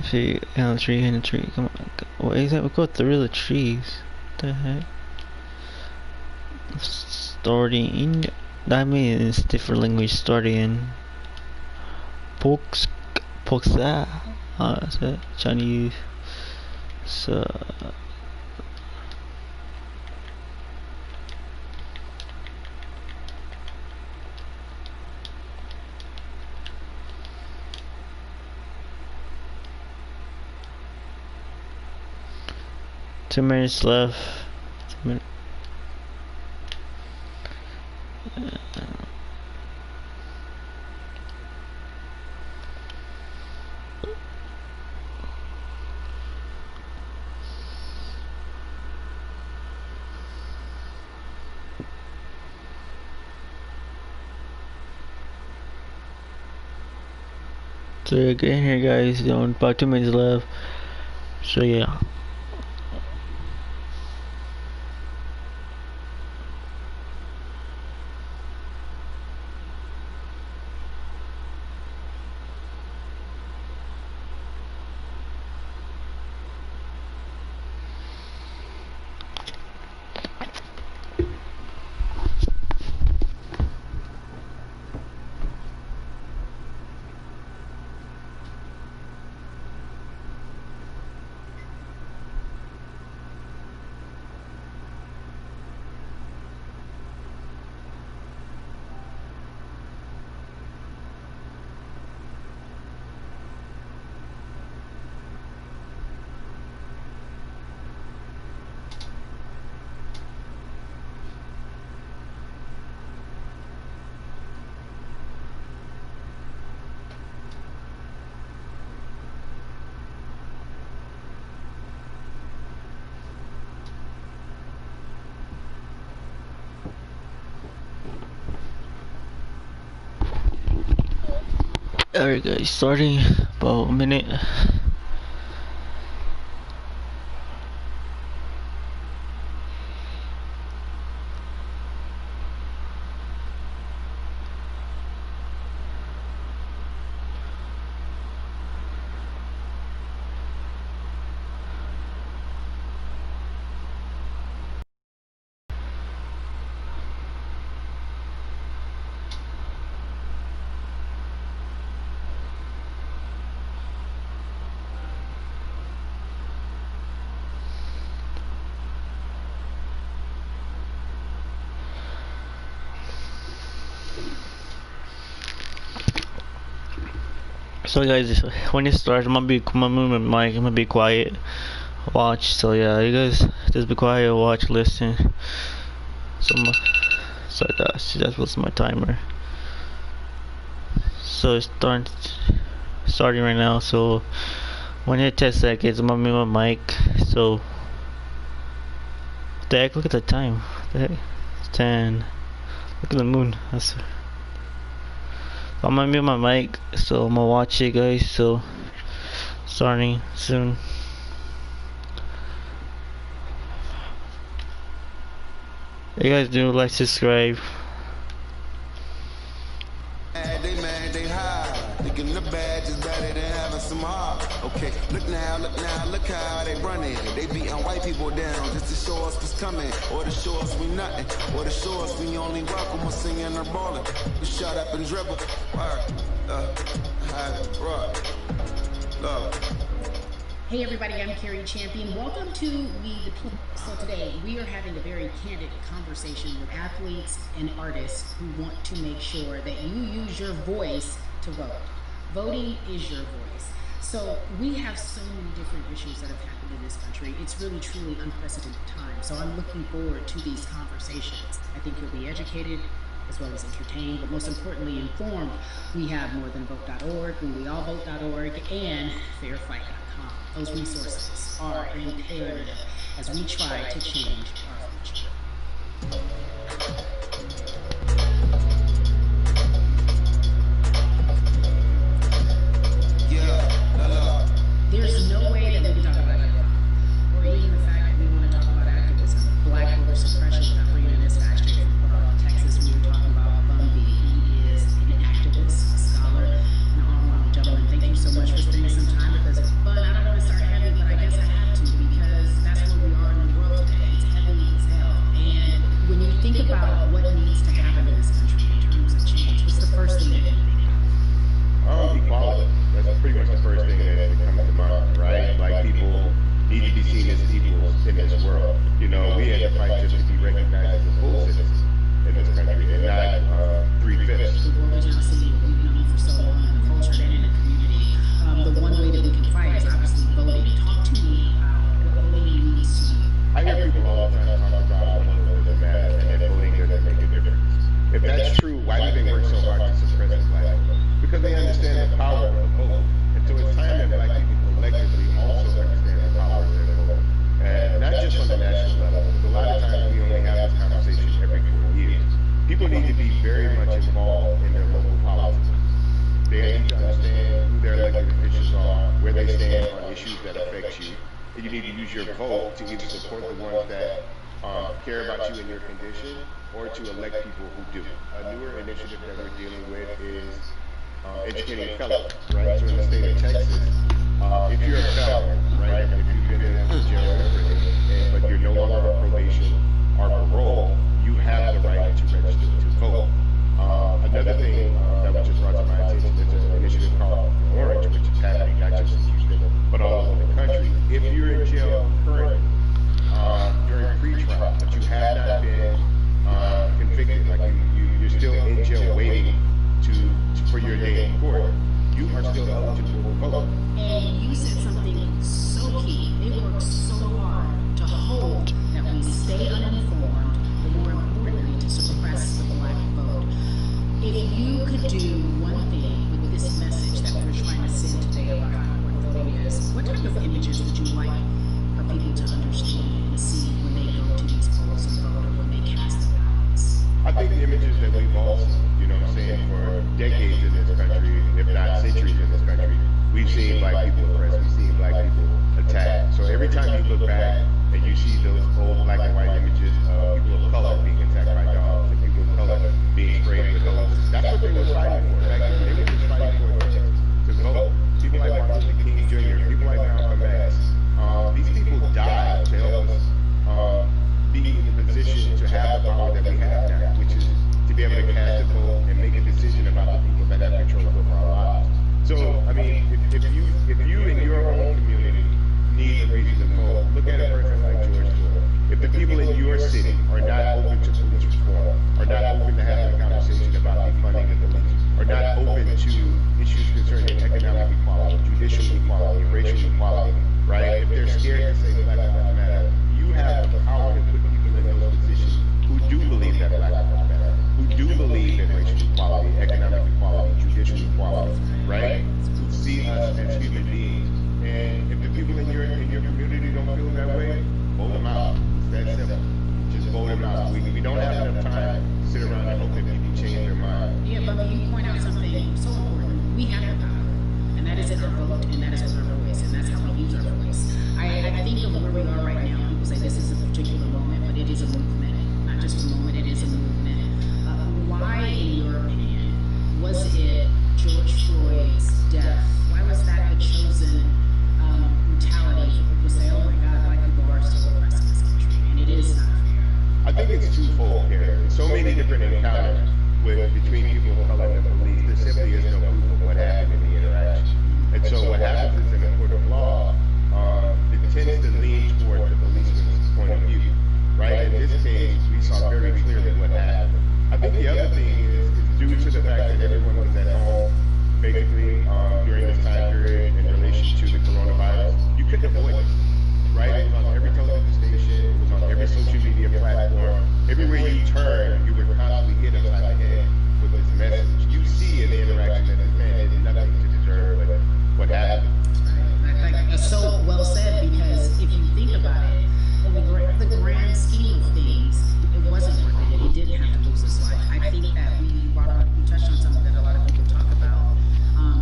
See, on the tree, in the tree. Come on. What is that? We go through the trees. What the heck? Starting. That means different language. Starting. Poksa. That's it. Chinese. So. 2 minutes left. 2 minutes. So yeah, get in here, guys. About 2 minutes left. So yeah. Alright guys, starting about a minute. So guys, when it starts, I'm gonna move my mic. I'm gonna be quiet, watch. So yeah, you guys just be quiet, watch, listen. So that was my timer. So it's starting right now. So when it hit 10 seconds, I'm gonna move my mic. So what the heck? Look at the time. What the heck? It's 10. Look at the moon. I'm gonna mute my mic, so I'm gonna watch it, guys. So starting soon. You guys do like, subscribe. They high. Thinking the bad is better than having some hard. Okay, look how they running. They beating white people down just to show us what's coming, or to show us we nothing, or to show us we only welcome us singing or balling. We shut up and dribble. Hey everybody, I'm Carrie Champion. Welcome to We the People. So today we are having a very candid conversation with athletes and artists who want to make sure that you use your voice to vote. Voting is your voice. So we have so many different issues that have happened in this country. It's really truly unprecedented time. So I'm looking forward to these conversations. I think you'll be educated, as well as entertained, but most importantly informed. We have morethanvote.org, whenweallvote.org, and fairfight.com. Those resources are imperative as we try to change our future. There's no way that we can talk about hip-hop, or even the fact that we want to talk about activism, black voter suppression, without bringing this fact straight from Texas. We were talking about Bun B. He is an activist, a scholar, and an all-around gentleman. Thank you so much for spending some time with us. Bun, I don't want to start heavy, but I guess I have to, because that's where we are in the world today. It's heavy as hell. And when you think about what needs to happen in this country in terms of change, what's the first thing that you think of? Equality. That's pretty much the first thing that comes to mind, right? Like, people need to be seen as equals in this world. You know, we had to fight just to be recognized as a full citizen in this country, and not 3/5. The world is now seeing what we've known for so long in the culture and in the community. The one way that we can fight is obviously voting. Talk to me about what voting means to you. I hear people all the time talk about what doesn't matter, and that voting doesn't make a difference. If that's true, why do they work so hard to suppress the black vote? Because they understand the power of the vote. And so it's time that black people collectively also understand the power of their vote. And not just on the national level, because a lot of times we only have this conversation every 4 years. People need to be very much involved in their local politics. They need to understand who their elected officials are, where they stand on issues that affect you. And you need to use your vote to either support the ones that care about you and your condition, or to elect people who do. A newer initiative that we're dealing with is educating felons, right? So in the state of Texas, if you're a felon, right, if you've been in jail or prison, but you're no longer on probation or parole, you have the right to register to vote. Another thing that was just brought to my attention is an initiative called Orange, which is happening not just in Houston, but all over the country. If you're in jail currently, during pre-trial, but you have not been convicted, like you're still in jail waiting for your day in court, you are still eligible to vote. And you said something so key. They work so hard to hope that we stay uninformed, but more importantly, to suppress the black vote. If you could do one thing with this message that we're trying to send today about how important voting is, what type of images would you like for people to understand and see when they go to these polls and vote, or when they cast their ballots? I think the images that we've all seen, you know what I'm saying, for decades in this country, if not centuries in this country, we've seen black people oppressed, we've seen black people attacked. So every time you look back and you see those old black and white images of people of color being attacked by dogs, and people of color being sprayed with hoses, that's what they were fighting for. Back then, they were just fighting for to vote. People like Martin Luther King Jr., people like Malcolm X, these people died to help us be in the position to have the power that we have now, which is to be able to cast a vote and make a decision about the people that have control over our lives. So, I mean, if you in your own community need a reason to vote, look at a person like George Floyd. If the people in your city are not open to police reform, are not open to having a conversation about defunding the police, are not open to issues concerning economic equality, judicial equality, racial equality, right? If they're scared to say Black Lives Matter, you have the power to put people in those positions who do believe that Black Lives Matter, who do believe in racial equality, economic equality, judicial equality, right? Who see us as human beings. And if the people in your community don't feel that way, vote them out. It's that simple. Just vote them out. We don't have enough time to sit around and hope that people change their mind. Yeah, but you point out something so important. We have the power, and that is in our vote, and that is with our voice, and that's how we use our voice. I think of where we are right now. People say this is a particular moment, but it is a movement. Not just a moment, it is a movement. Why, in your opinion, was it George Floyd's death? Why was that the chosen brutality for people to say, oh my God, black people are still oppressed in this country, and it is not fair? I think it's twofold here. So many different encounters between people of color and the police. There simply is no proof of what happened in the interaction. And so what happens is, in the court of law, it tends to lean toward the policeman's point of view, right? In this case, we saw very clearly what happened. I think the other thing is due to the fact that everyone was at home, basically, during this time period in relation to the coronavirus. You couldn't avoid it, right? It was on every television station, it was on every social media platform. Everywhere you turn, you were constantly hit upside the head with this message. You see in the interaction that this man did nothing to deserve what happened. Like, so well said, because if you think about it, in the grand scheme of things, it wasn't worth it. He didn't have to lose his life. I think that we touched on something that a lot of people talk about,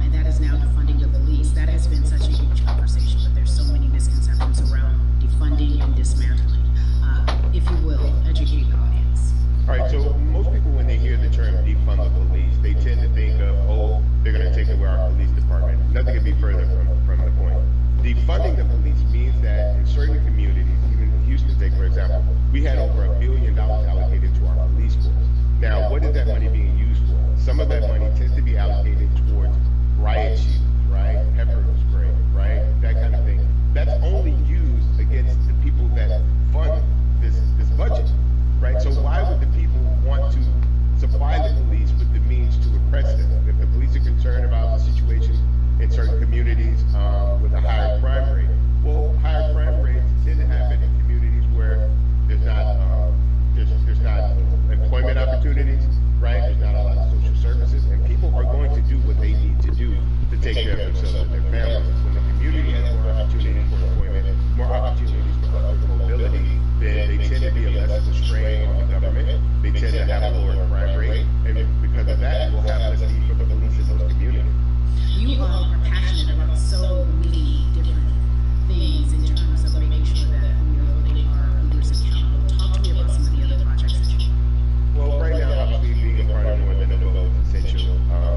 and that is now defunding the police. That has been such a huge conversation, but there's so many misconceptions around defunding and dismantling. If you will, educate the audience. All right, so most people, when they hear the term defund the police, they tend to think of, oh, they're going to take away our police department. Nothing could be further from the point. Defunding the police means that in certain communities, even Houston, for example, we had over $1 billion allocated to our police force. Now, what is that money being used for? Some of that money tends to be allocated towards riot shields, right? Pepper spray, right? That kind of thing. That's only used against the people that fund this budget, right? So why would the people want to supply the police with the means to repress them? If the police are concerned about the situation in certain communities with a higher crime rate, well, higher crime rates tend to happen in communities where there's not employment opportunities, right? There's not a lot of social services, and people are going to do what they need to do to take care of themselves and their families. When the community has more opportunities for employment, more opportunities for mobility, then they tend to be less of a strain on the government. They tend to have a lower crime rate, and because of that, we'll have less need for the police in those communities. You are passionate about so many different things in terms of making sure that we are holding our leaders accountable. Talk to me about some of the other projects that you do. Well, right now, obviously, being a part of More Than a Vote is essential.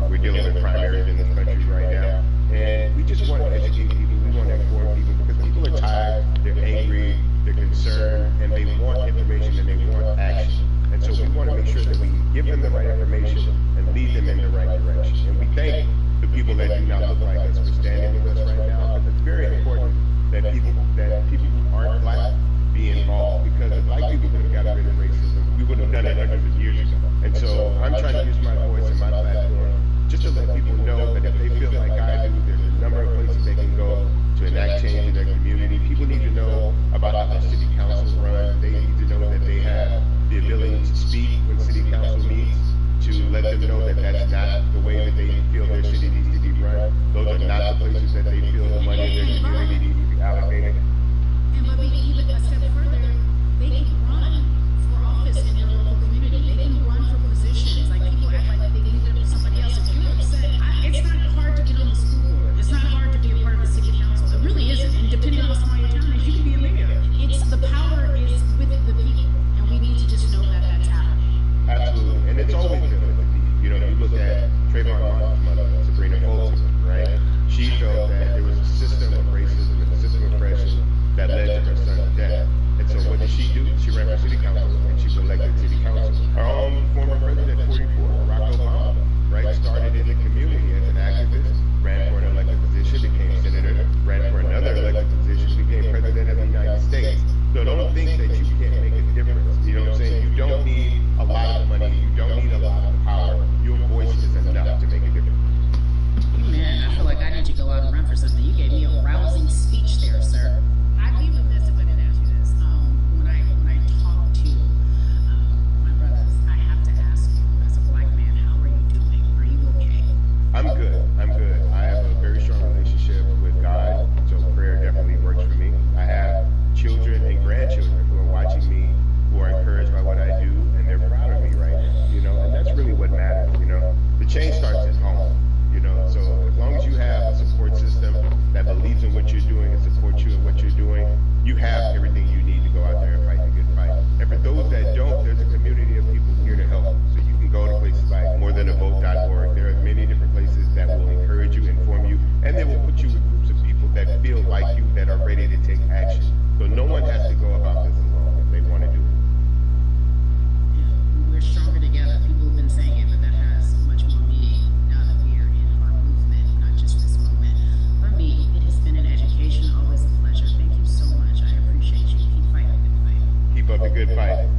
We're dealing with primaries in this country right now, and we just want to educate people. We want to inform people because people are tired, they're angry, they're concerned, and they want information and they want action. And so we want to make sure that we give them the right information and lead them in the right direction. And we thank the people that do not look like us for standing with us right now, because it's very important that people who aren't black be involved, because if black people could have got rid of racism, we would have done it hundreds of years ago. And so I'm trying to use my voice and my platform just to let people know that if they feel like I do, there's a number of places they can go to enact change in their community. People need to know about how their city council runs. They need to know that they have the ability to speak when city council meets, to let them know that that's not the way that they feel their city needs to be run. Those are not the places that they feel the money in their community needs to be allocated. And but maybe even a step further, they can run for office in their local community. They can run for positions. Like, people act like they leave it up to somebody else. If you're upset, it's not hard to get on the school board. It's not hard to be a part of the city council. It really isn't. And depending on how small your town is, you can be a mayor. It's the power is with the people, and we need to just know that that's happening. Absolutely, and it's always been with the people. You know, you look at Trayvon Martin's mother, Sabrina Fulton, right? She felt that there was a system of racism and a system of oppression that led to her son's death. And so what did she do? She ran for city council, and she was elected city council. Her own former president, 44, Barack Obama, right, started in the community as an activist, ran for an elected position, became senator, ran for another elected position, became president of the United States. So don't think that you can't make a difference. You know what I'm saying? You don't need a lot of money. You don't need a lot of power. Your voice is enough to make a difference. Man, I feel like I need to go out and run for something. You gave me a rousing speech there, sir. I'd be remiss if I didn't ask you this. When I talk to my brothers, I have to ask you, as a black man, how are you doing? Are you okay? I'm good. I'm good. I have a very strong relationship with God, so prayer definitely works for me. I have children and grandchildren who are watching me, who are encouraged by what I do, and they're proud of me right now, you know, and that's really what matters, you know. The change starts at home, you know, so as long as you have a support system that believes in what you're doing and supports you in what you're doing, you have everything you need to go out there and fight the good fight. And for those that don't, there's a community of people here to help. So you can go to places like morethanavote.org. There are many different places that will encourage you, inform you, and they will put you with groups of people that feel like you, that are ready to take action. So no one has to go about this alone if they want to do it. Yeah, we're stronger together. People have been saying it, but that has much more meaning now that we are in our movement, not just this moment. For me, it has been an education, always a pleasure. Thank you so much. I appreciate you. Keep fighting the good fight. Keep up the good fight.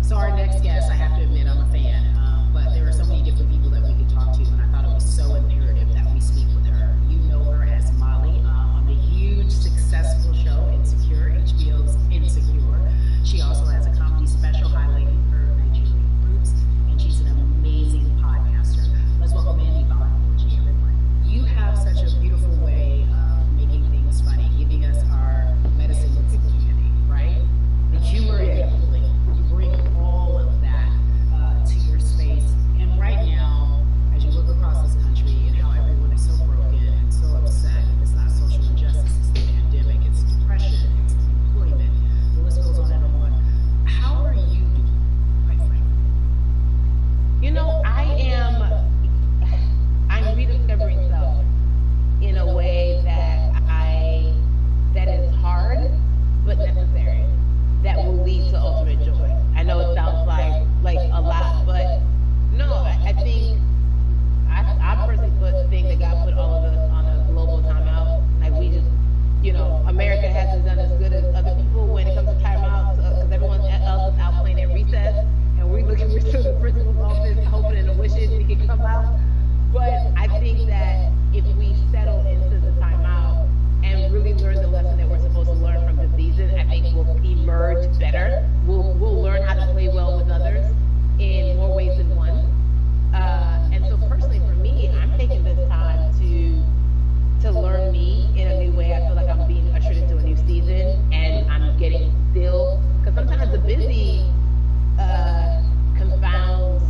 So our next guest, I have to admit, I'm a fan. if we settle into the timeout and really learn the lesson that we're supposed to learn from the season, I think we'll emerge better. We'll learn how to play well with others in more ways than one. And so personally for me, I'm taking this time to learn me in a new way. I feel like I'm being ushered into a new season, and I'm getting still, because sometimes the busy confounds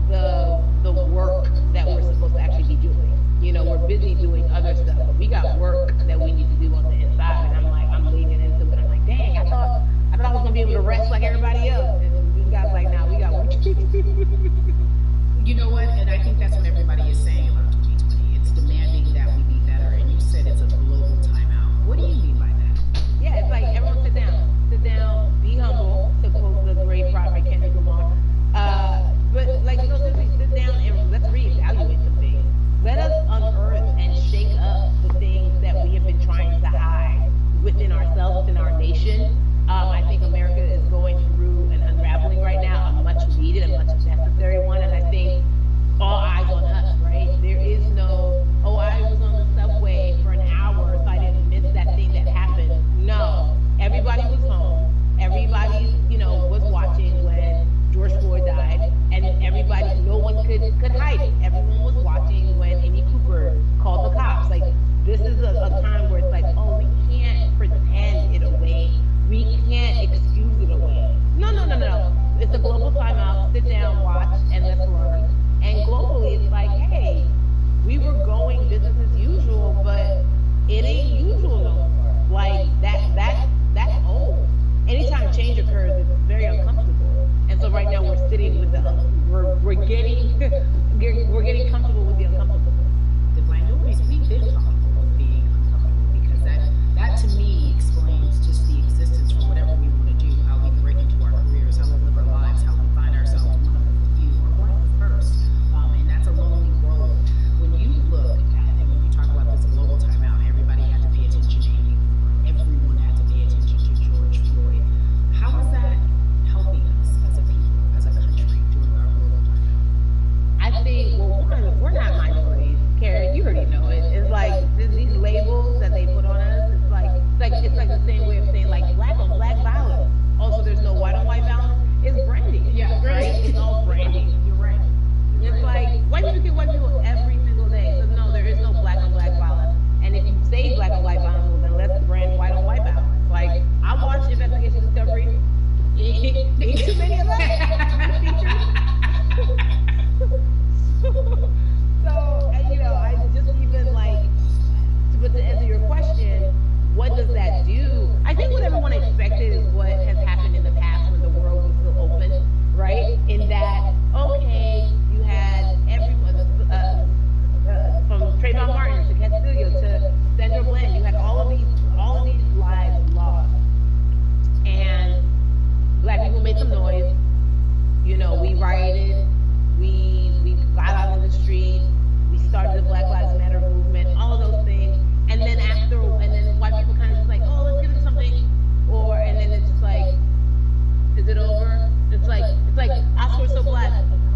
the work that we're supposed to actually be doing. You know, we're busy doing other stuff, but we got work that we need to do on the inside. And I'm leaning into it. I'm like, dang, I thought I was gonna be able to rest like everybody else. And these guys like, nah, we got work to do. You know what? And I think that's what everybody is saying about 2020. It's demanding that we be better. And you said it's a global timeout. What do you mean by that? Yeah, it's like everyone sit down, be humble, to quote the great prophet Kendrick Lamar. But like, no, seriously, sit down and let's reevaluate some things. Let us unearth and shake up the things that we have been trying to hide within ourselves, within our nation. I think America is going through an unraveling right now, a much needed and much necessary one. And I think all eyes on us, right? There is no, oh, I was on the subway for an hour, so I didn't miss that thing that happened. No, everybody was home. Everybody, you know, was watching when George Floyd died, and everybody, no one could hide it. Everyone was watching when Amy Cooper called the cops. Like, this is a time where it's like, oh, we can't pretend it away. We can't excuse it away. No. It's a global timeout. Sit down, watch, and let's learn. And globally, it's like, hey, we were going business as usual, but it ain't usual no more. Like, that's old. Anytime change occurs, it's very uncomfortable. And so right now we're sitting with we're getting comfortable with the uncomfortable. The minorities, we've been comfortable with being uncomfortable, because that to me explains just the existence for whatever we want to do, how we break into our careers, how we live our lives, how we find ourselves one of the few or one of the first. And that's a lonely road. When you look at, and when you talk about this global timeout, everybody had to pay attention to Amy Cooper. Everyone had to pay attention to George Floyd. How is that helping us as a people, as a country, during our global timeout? I think, well, we're not minorities, Karen. You already know it. It's like these labels that they put on us. It's like the same way of saying like black on black violence. Also, there's no white on white violence. It's branding. Yeah, right. It's all branding. You're right. It's like white people get white people every single day. So no, there is no black on black violence. And if you say black on white violence, well, then let's brand white on white violence. Like, I watched Investigation Discovery. Ain't too many of that features. So, and, you know, I just even like, but to answer your question, what does that do? I think what everyone expected is what has happened in the past when the world was still open, right? In that, okay, you had everyone, from Trayvon Martin to Castillo to Sandra Bland, you had all of these lives lost, and black people made some noise. You know, we rioted, we got out in the street, we started the Black Lives Matter movement, all of those things, and then white people kind of just like, oh, let's give it something, and then it's just like, is it over? It's like Oscar's so black.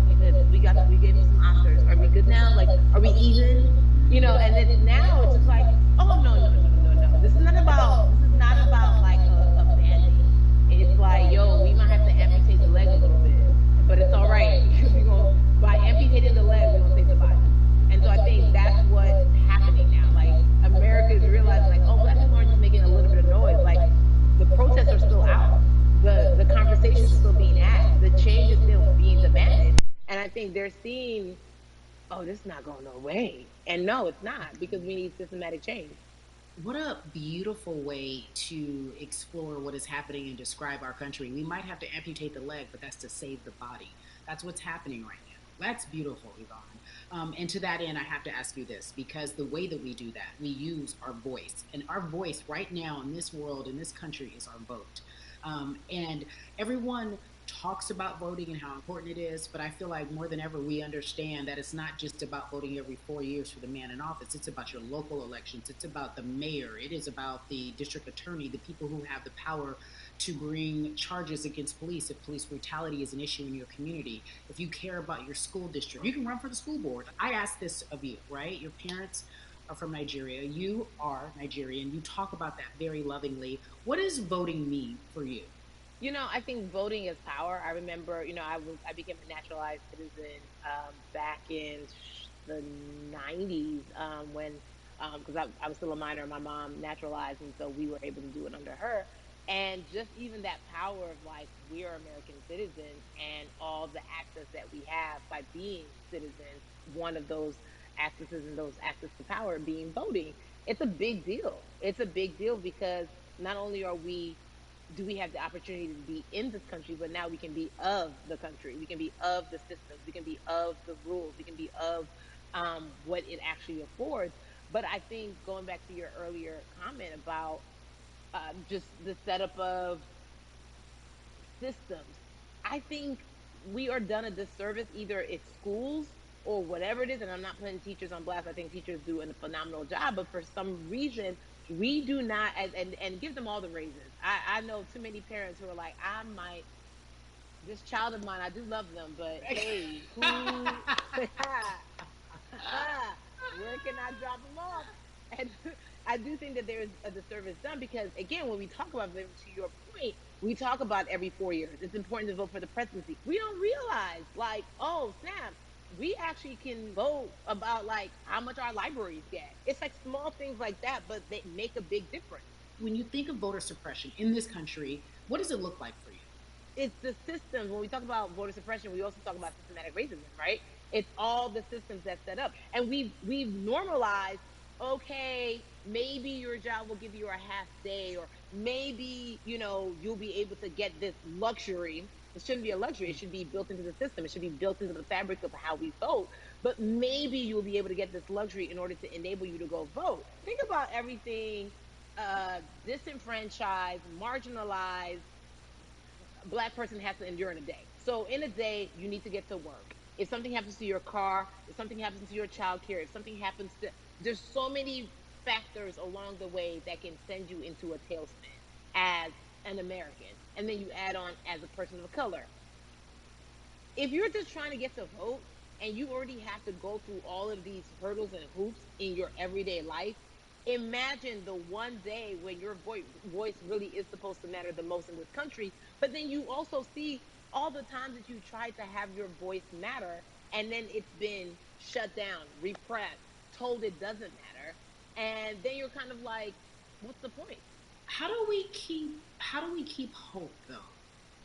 Okay, good. We gave him some Oscars. Are we good now? Like, are we even? You know, and then now it's just like, oh no. This is not about like a band-aid. It's like, yo, we might have to amputate the leg a little bit, but it's all right. By amputating the leg, we're gonna save the body. And so I think that's what's happening now. Like, America is realizing, like, oh, black people aren't just making a little bit of noise. Like, the protests are still out. The conversations are still being had. The change is still being demanded. And I think they're seeing, oh, this is not going no way. And no, it's not, because we need systematic change. What a beautiful way to explore what is happening and describe our country. We might have to amputate the leg, but that's to save the body. That's what's happening right now. That's beautiful, Yvonne. And to that end, I have to ask you this, because the way that we do that, we use our voice. And our voice right now in this world, in this country, is our vote. And everyone talks about voting and how important it is, but I feel like more than ever we understand that it's not just about voting every 4 years for the man in office. It's about your local elections. It's about the mayor. It is about the district attorney, the people who have the power to bring charges against police if police brutality is an issue in your community. If you care about your school district, you can run for the school board. I ask this of you, right? Your parents are from Nigeria. You are Nigerian. You talk about that very lovingly. What does voting mean for you? I think voting is power. I remember, I became a naturalized citizen back in the 90s when because I was still a minor. My mom naturalized, and so we were able to do it under her. And just even that power of like we're American citizens and all the access that we have by being citizens. One of those accesses and those access to power being voting. It's a big deal. It's a big deal because not only are we do we have the opportunity to be in this country, but now we can be of the country. We can be of the systems. We can be of the rules. We can be of what it actually affords. But I think going back to your earlier comment about just the setup of systems, I think we are done a disservice. Either it's schools or whatever it is, and I'm not putting teachers on blast. I think teachers do a phenomenal job, but for some reason we do not, and give them all the raises. I know too many parents who are like, I might, this child of mine, I do love them, but hey, who where can I drop them off? And I do think that there's a disservice done because, again, when we talk about voting, to your point, we talk about every 4 years. It's important to vote for the presidency. We don't realize, like, oh, snap, we actually can vote about like how much our libraries get. It's like small things like that, but they make a big difference. When you think of voter suppression in this country, what does it look like for you? It's the systems. When we talk about voter suppression, we also talk about systematic racism, right? It's all the systems that set up, and we've normalized. Okay, maybe your job will give you a half day, or maybe you'll be able to get this luxury. It shouldn't be a luxury. It should be built into the system. It should be built into the fabric of how we vote. But maybe you'll be able to get this luxury in order to enable you to go vote. Think about everything disenfranchised, marginalized Black person has to endure in a day. So in a day, you need to get to work. If something happens to your car, if something happens to your child care, if something happens to, there's so many factors along the way that can send you into a tailspin as an American. And then you add on as a person of color. If you're just trying to get to vote and you already have to go through all of these hurdles and hoops in your everyday life, imagine the one day when your voice really is supposed to matter the most in this country. But then you also see all the times that you tried to have your voice matter and then it's been shut down, repressed, told it doesn't matter. And then you're kind of like, what's the point? How do we keep hope though?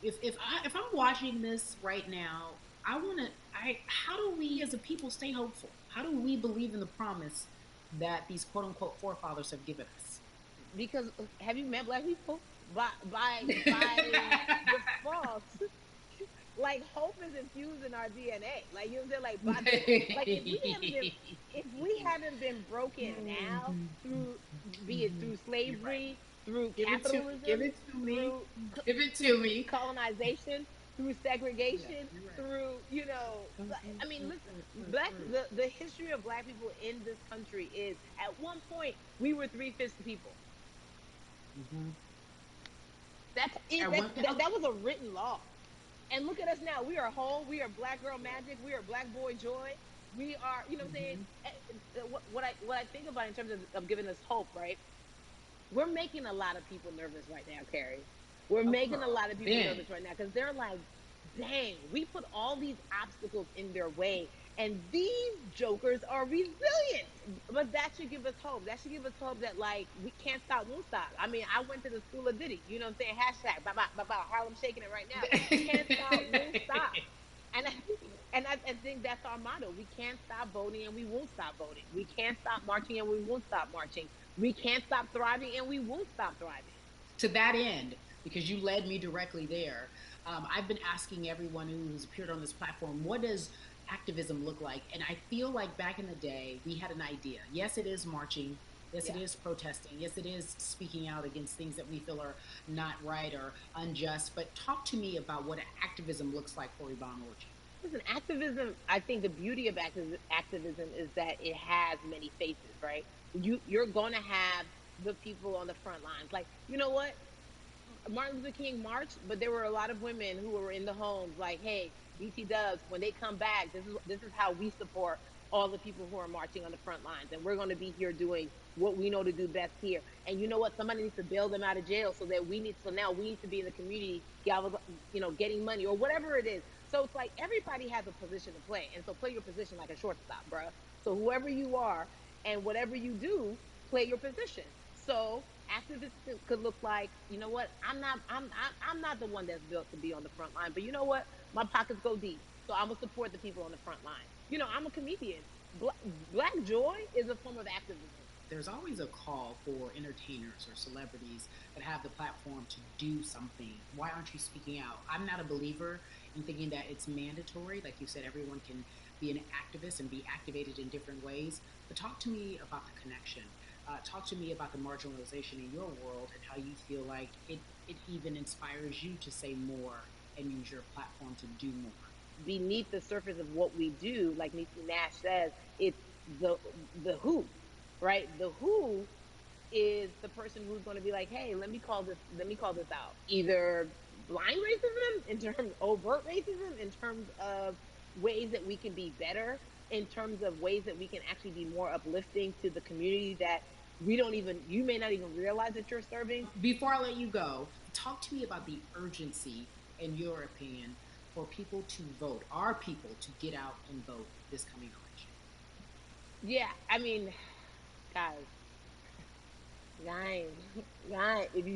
If I'm watching this right now, I how do we as a people stay hopeful? How do we believe in the promise that these quote unquote forefathers have given us? Because have you met Black people? By default, like hope is infused in our DNA. Like you know what I'm saying? Like by the like if we haven't been broken now through, be it through You're right. slavery, through Give capitalism, it to me. through Give it to me. colonization, through Yeah, segregation, you're right. through I mean, listen, the history of Black people in this country is at one point we were 3/5 the people. Mm-hmm. That's it. At one, That was a written law. And look at us now. We are whole. We are Black girl magic. We are Black boy joy. We are, you know what I'm saying? mm-hmm. What I think about in terms of giving us hope, right? We're making a lot of people nervous right now, Carrie. We're making a Oh, lot of people Ben. nervous right now because they're like, dang, we put all these obstacles in their way, and these jokers are resilient. But that should give us hope. That should give us hope that like we can't stop, won't stop. I mean, I went to the school of Diddy. You know what I'm saying? Hashtag, Harlem shaking it right now. Can't stop, won't stop. And I think that's our motto. We can't stop voting and we won't stop voting. We can't stop marching and we won't stop marching. We can't stop thriving and we won't stop thriving. To that end, because you led me directly there, I've been asking everyone who's appeared on this platform, what does activism look like? And I feel like back in the day, we had an idea. Yes, it is marching. Yes, it Yeah. is protesting. Yes, it is speaking out against things that we feel are not right or unjust. But talk to me about what activism looks like for Yvonne Orji. Listen, activism, I think the beauty of activism is that it has many faces, right? You're going to have the people on the front lines. Like, you know what? Martin Luther King marched, but there were a lot of women who were in the homes like, hey, BT Dubs, when they come back, this is how we support all the people who are marching on the front lines. And we're going to be here doing what we know to do best here. And you know what? Somebody needs to bail them out of jail so now we need to be in the community, getting money or whatever it is. So it's like everybody has a position to play. And so play your position like a shortstop, bruh. So whoever you are and whatever you do, play your position. So activists could look like, you know what? I'm not the one that's built to be on the front line, but you know what? My pockets go deep, so I'm gonna support the people on the front line. I'm a comedian. Black joy is a form of activism. There's always a call for entertainers or celebrities that have the platform to do something. Why aren't you speaking out? I'm not a believer in thinking that it's mandatory. Like you said, everyone can be an activist and be activated in different ways. But talk to me about the connection. Talk to me about the marginalization in your world and how you feel like it even inspires you to say more and use your platform to do more. Beneath the surface of what we do, like Niecy Nash says, it's the who, right? The who is the person who's going to be like, hey, let me call this out. Either blind racism in terms of overt racism, in terms of ways that we can be better, in terms of ways that we can actually be more uplifting to the community that you may not even realize that you're serving. Before I let you go, talk to me about the urgency, in your opinion, for people to vote, our people to get out and vote this coming election. Yeah, I mean, guys, if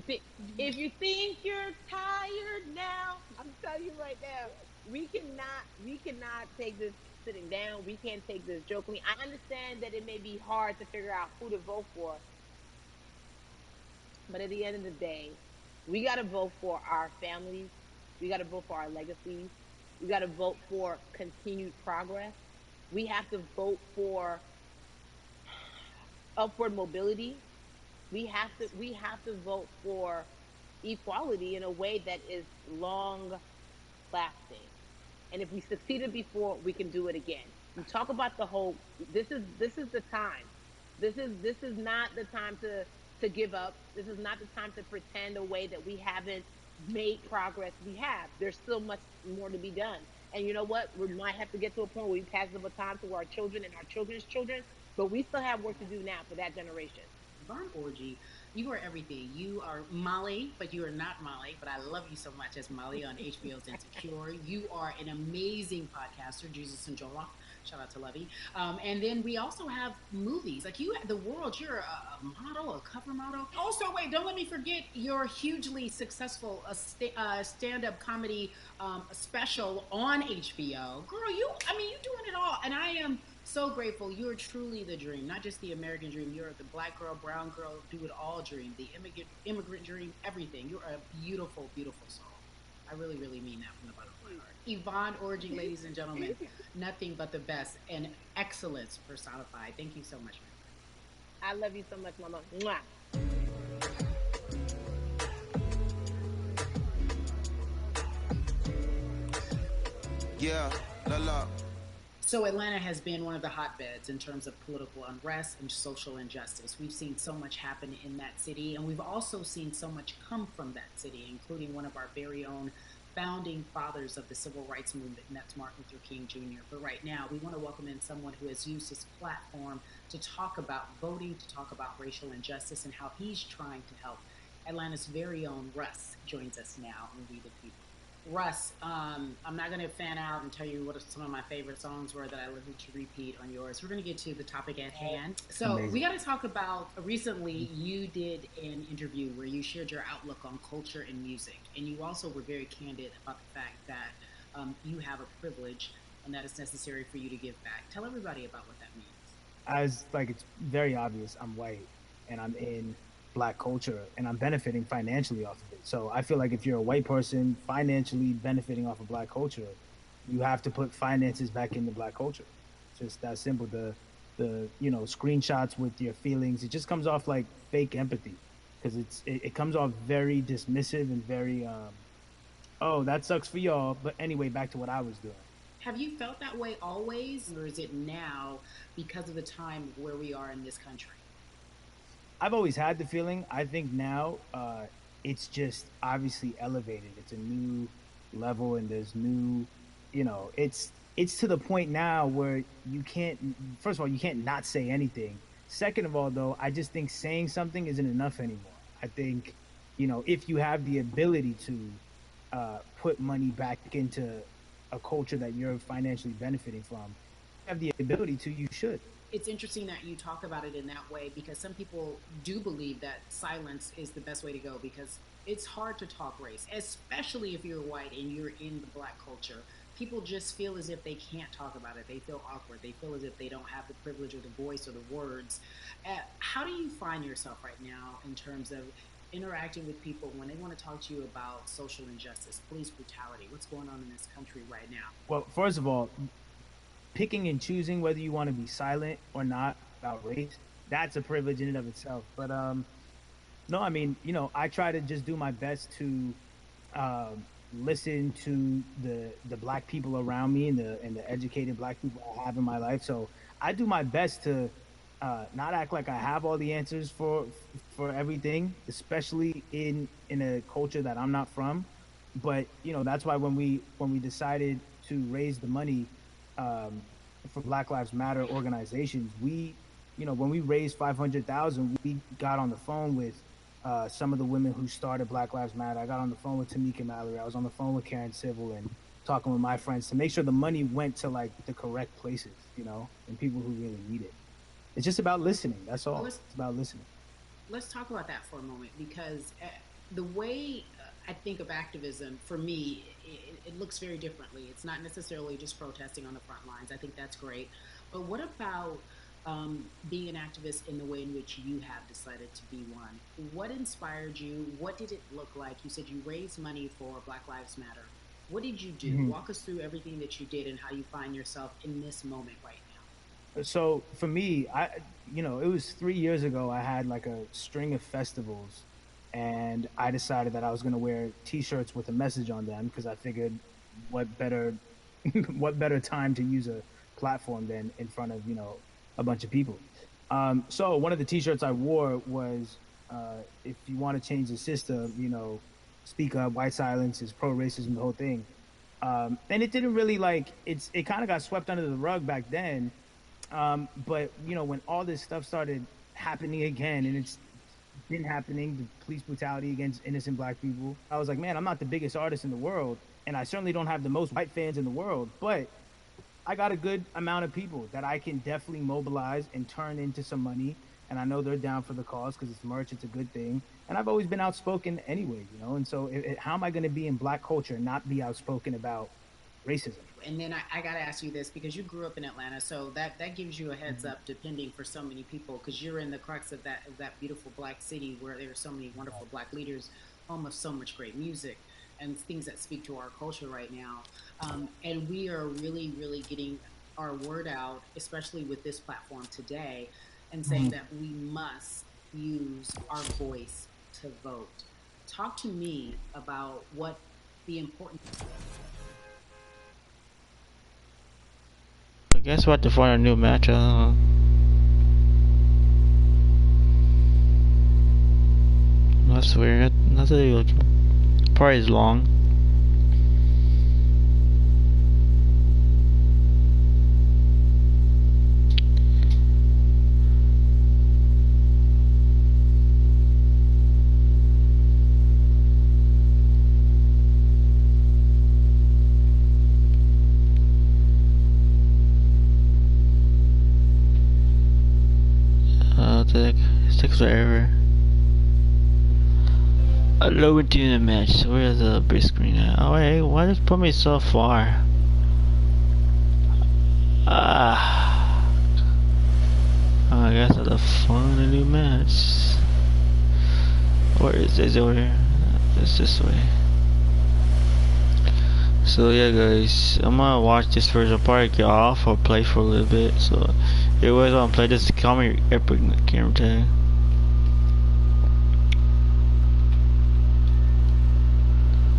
you think you're tired now, I'm telling you right now, we cannot take this sitting down. We can't take this jokingly. I understand that it may be hard to figure out who to vote for, but at the end of the day, we got to vote for our families. We got to vote for our legacies. We got to vote for continued progress. We have to vote for upward mobility. We have to vote for equality in a way that is long lasting. And if we succeeded before, we can do it again. You talk about the whole this is the time. This is not the time to give up. This is not the time to pretend a way that we haven't made progress. We have. There's still much more to be done. And you know what? We might have to get to a point where we pass the baton to our children and our children's children, but we still have work to do now for that generation. Yvonne Orji, you are everything. You are Molly, but you are not Molly, but I love you so much as Molly on HBO's Insecure. You are an amazing podcaster, Jesus and Jola. Shout out to Lovey. And then we also have movies. Like you, The World, you're a model, a cover model. Also, wait, don't let me forget your hugely successful stand-up comedy special on HBO. Girl, you're doing it all. And I am so grateful. You're truly the dream, not just the American dream. You're the black girl, brown girl, do it all dream, the immigrant dream, everything. You're a beautiful, beautiful soul. I really, really mean that from the bottom of my heart. Yvonne Orji, ladies and gentlemen, nothing but the best and excellence personified. Thank you so much, man. I love you so much, Mama. Mwah. Yeah, la la. So Atlanta has been one of the hotbeds in terms of political unrest and social injustice. We've seen so much happen in that city, and we've also seen so much come from that city, including one of our very own founding fathers of the civil rights movement, and that's Martin Luther King Jr. But right now, we want to welcome in someone who has used his platform to talk about voting, to talk about racial injustice, and how he's trying to help. Atlanta's very own Russ joins us now on We the People. Russ, I'm not going to fan out and tell you what some of my favorite songs were that I listened to repeat on yours. We're going to get to the topic at hand. So amazing. We got to talk about, recently you did an interview where you shared your outlook on culture and music. And you also were very candid about the fact that you have a privilege and that it's necessary for you to give back. Tell everybody about what that means. It's very obvious I'm white and I'm in Black culture and I'm benefiting financially off of it. So I feel like if you're a white person financially benefiting off of Black culture, you have to put finances back into Black culture. It's just that simple. The screenshots with your feelings, it just comes off like fake empathy because it comes off very dismissive and very oh, that sucks for y'all, but anyway, back to what I was doing. Have you felt that way always, or is it now because of the time where we are in this country? I've always had the feeling. I think now it's just obviously elevated. It's a new level, and there's new, it's to the point now where you can't. First of all, you can't not say anything. Second of all, though, I just think saying something isn't enough anymore. I think, if you have the ability to put money back into a culture that you're financially benefiting from, have the ability to, you should. It's interesting that you talk about it in that way, because some people do believe that silence is the best way to go, because it's hard to talk race, especially if you're white and you're in the black culture. People just feel as if they can't talk about it. They feel awkward. They feel as if they don't have the privilege or the voice or the words. How do you find yourself right now in terms of interacting with people when they want to talk to you about social injustice, police brutality, what's going on in this country right now? Well, first of all, picking and choosing whether you want to be silent or not about race, that's a privilege in and of itself. But no, I mean, I try to just do my best to listen to the black people around me, and the educated black people I have in my life. So I do my best to not act like I have all the answers for everything, especially in a culture that I'm not from. But that's why when we decided to raise the money for Black Lives Matter organizations, when we raised 500,000, we got on the phone with some of the women who started Black Lives Matter. I got on the phone with Tamika Mallory. I was on the phone with Karen Civil, and talking with my friends to make sure the money went to like the correct places, and people who really need it. It's just about listening. That's all. It's about listening. Let's talk about that for a moment, because the way I think of activism, for me, it looks very differently. It's not necessarily just protesting on the front lines. I think that's great. But what about being an activist in the way in which you have decided to be one? What inspired you? What did it look like? You said you raised money for Black Lives Matter. What did you do? Mm-hmm. Walk us through everything that you did and how you find yourself in this moment right now. So for me, it was 3 years ago. I had like a string of festivals, and I decided that I was going to wear T-shirts with a message on them, because I figured, what better time to use a platform than in front of a bunch of people. So one of the T-shirts I wore was, if you want to change the system, speak up. White silence is pro-racism, the whole thing. And it didn't really it kind of got swept under the rug back then. But when all this stuff started happening again, and it's been happening, the police brutality against innocent black people, I was like, man, I'm not the biggest artist in the world, and I certainly don't have the most white fans in the world, but I got a good amount of people that I can definitely mobilize and turn into some money. And I know they're down for the cause, because it's merch, it's a good thing. And I've always been outspoken anyway, and so how am I going to be in black culture and not be outspoken about racism? And then I got to ask you this, because you grew up in Atlanta, so that gives you a heads up, depending for so many people, because you're in the crux of that beautiful black city where there are so many wonderful black leaders, home of so much great music and things that speak to our culture right now. And we are really, really getting our word out, especially with this platform today, and saying that we must use our voice to vote. Talk to me about what the important... I guess we'll have to find a new match. That's weird. That's a probably is long. It takes forever. Low into the match. Where's the big screen at? Oh wait, why does it put me so far? I guess I'll find a new match. Where is this over here? It's this way. So yeah guys, I'm gonna watch this first. I'll probably get off or play for a little bit. So if you guys wanna play this, call me epic camera tag.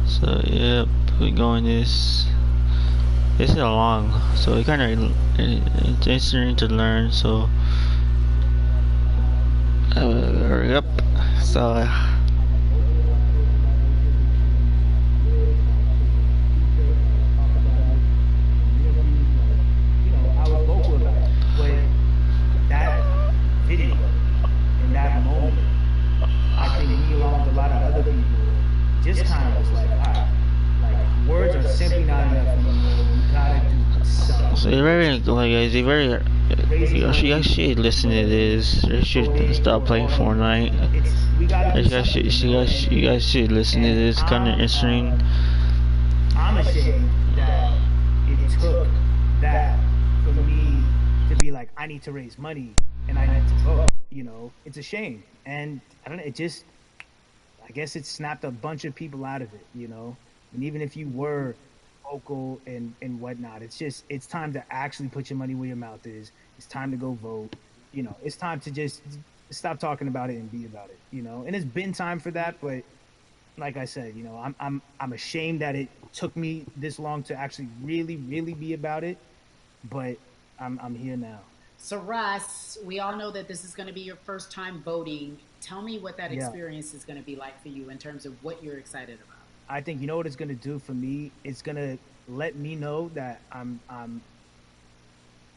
So yep, we going this. This is long, so it kind of it's interesting to learn. So hurry up. So They very like guys. They very. You guys should listen to this. They should stop playing Fortnite. You guys should listen to this kind of interesting. I'm ashamed that it took that for me to be like, I need to raise money and I need to vote. You know, it's a shame, and I don't know. It just, I guess, it snapped a bunch of people out of it. You know, and even if you were vocal and whatnot, it's time to actually put your money where your mouth is. It's time to go vote. You know, it's time to just stop talking about it and be about it. You know, and it's been time for that, but like I said, you know, I'm ashamed that it took me this long to actually really be about it, but I'm here now. So Russ, we all know that this is going to be your first time voting. Tell me what that experience is going to be like for you in terms of what you're excited about. I think you know what it's going to do for me. It's going to let me know that I'm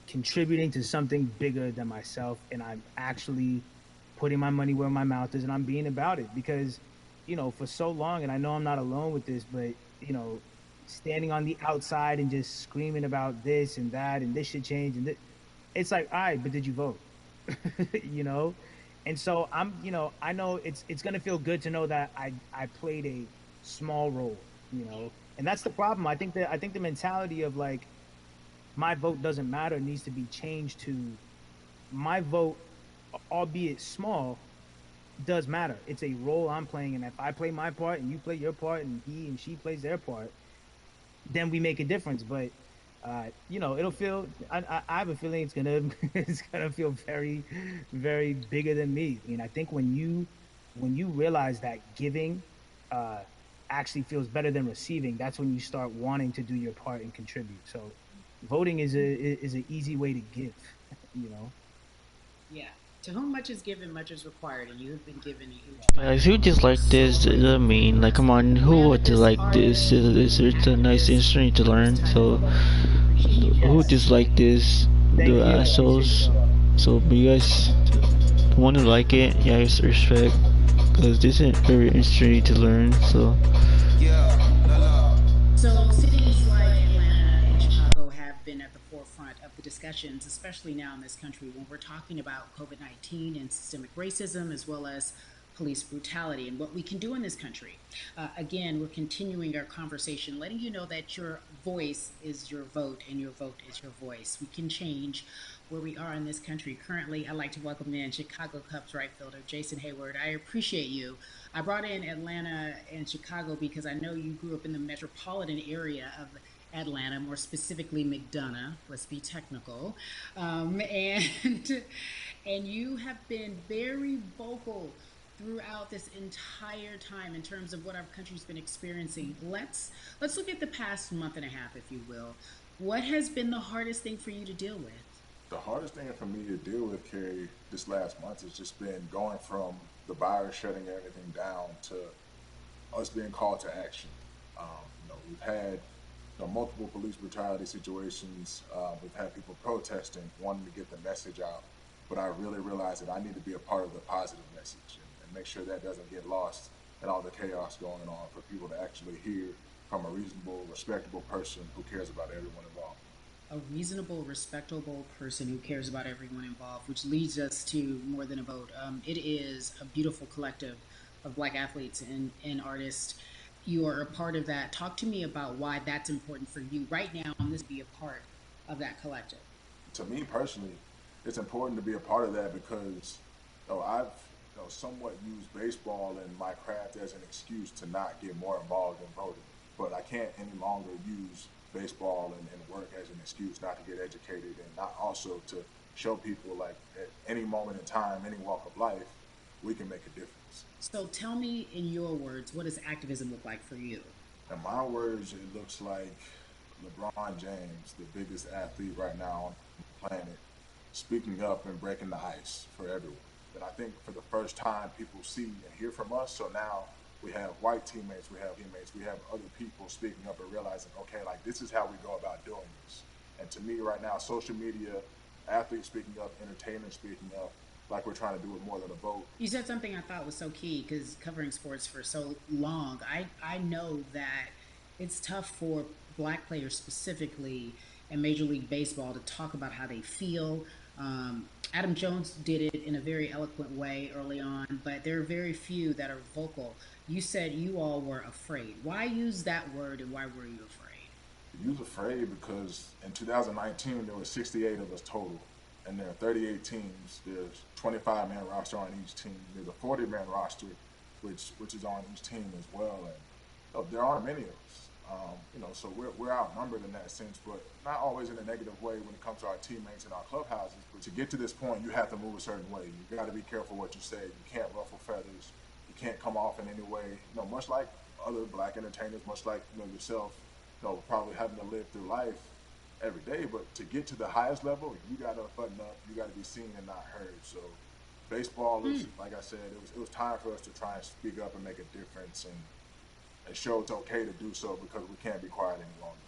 contributing to something bigger than myself, and I'm actually putting my money where my mouth is, and I'm being about it because, you know, for so long, and I know I'm not alone with this, but you know, standing on the outside and just screaming about this and that and this should change and it's like, all right, but did you vote? You know, and so you know, I know it's gonna feel good to know that I played a small role, you know, and that's the problem. I think the mentality of like my vote doesn't matter needs to be changed to my vote, albeit small, does matter. It's a role I'm playing, and if I play my part and you play your part and he and she plays their part, then we make a difference. But you know, it'll feel. I have a feeling it's gonna it's gonna feel very bigger than me. I mean, I think when you realize that giving actually feels better than receiving, that's when you start wanting to do your part and contribute. So, voting is an easy way to give. You know. Yeah. To whom much is given, much is required, and you have been given a huge. Guys, who dislike this? I mean, like, come on, who would dislike this? It's a nice instrument to learn. So, who dislike this? The assholes. So, but you guys, the one who like it, yeah, guys, respect, because this is very interesting to learn. So. So cities like Atlanta and Chicago have been at the forefront of the discussions, especially now in this country when we're talking about COVID-19 and systemic racism as well as police brutality and what we can do in this country. Again, we're continuing our conversation, letting you know that your voice is your vote and your vote is your voice. We can change where we are in this country. Currently, I'd like to welcome in Chicago Cubs right fielder Jason Hayward. I appreciate you. I brought in Atlanta and Chicago because I know you grew up in the metropolitan area of Atlanta, more specifically McDonough, let's be technical, and you have been very vocal throughout this entire time in terms of what our country's been experiencing. Let's look at the past month and a half, if you will. What has been the hardest thing for you to deal with? The hardest thing for me to deal with, Carrie, this last month has just been going from the virus shutting everything down to us being called to action. We've had multiple police brutality situations. We've had people protesting, wanting to get the message out. But I really realized that I need to be a part of the positive message and make sure that doesn't get lost in all the chaos going on, for people to actually hear from a reasonable, respectable person who cares about everyone involved. A reasonable, respectable person who cares about everyone involved, which leads us to More Than a Vote. It is a beautiful collective of Black athletes and artists. You are a part of that. Talk to me about why that's important for you right now and this be a part of that collective. To me personally, it's important to be a part of that because I've somewhat used baseball and my craft as an excuse to not get more involved in voting. But I can't any longer use baseball and work as an excuse not to get educated and not also to show people, like, at any moment in time, any walk of life, we can make a difference. So tell me in your words, what does activism look like for you? In my words, it looks like LeBron James, the biggest athlete right now on the planet, speaking up and breaking the ice for everyone. And I think for the first time, people see and hear from us. So now we have white teammates, we have other people speaking up and realizing, okay, like, this is how we go about doing this. And to me right now, social media, athletes speaking up, entertainers speaking up, like we're trying to do with More Than a Vote. You said something I thought was so key, because covering sports for so long, I know that it's tough for Black players specifically and Major League Baseball to talk about how they feel. Adam Jones did it in a very eloquent way early on, but there are very few that are vocal. You said you all were afraid. Why use that word, and why were you afraid? You was afraid because in 2019 there were 68 of us total, and there are 38 teams. There's 25-man roster on each team. There's a 40-man roster, which is on each team as well. And there aren't many of us. So we're outnumbered in that sense, but not always in a negative way when it comes to our teammates and our clubhouses. But to get to this point, you have to move a certain way. You got to be careful what you say. You can't ruffle feathers. You can't come off in any way. Much like other black entertainers, much like yourself, probably having to live through life every day. But to get to the highest level, you got to button up. You got to be seen and not heard. So baseball is, like I said, it was time for us to try and speak up and make a difference and show it's okay to do so because we can't be quiet any longer.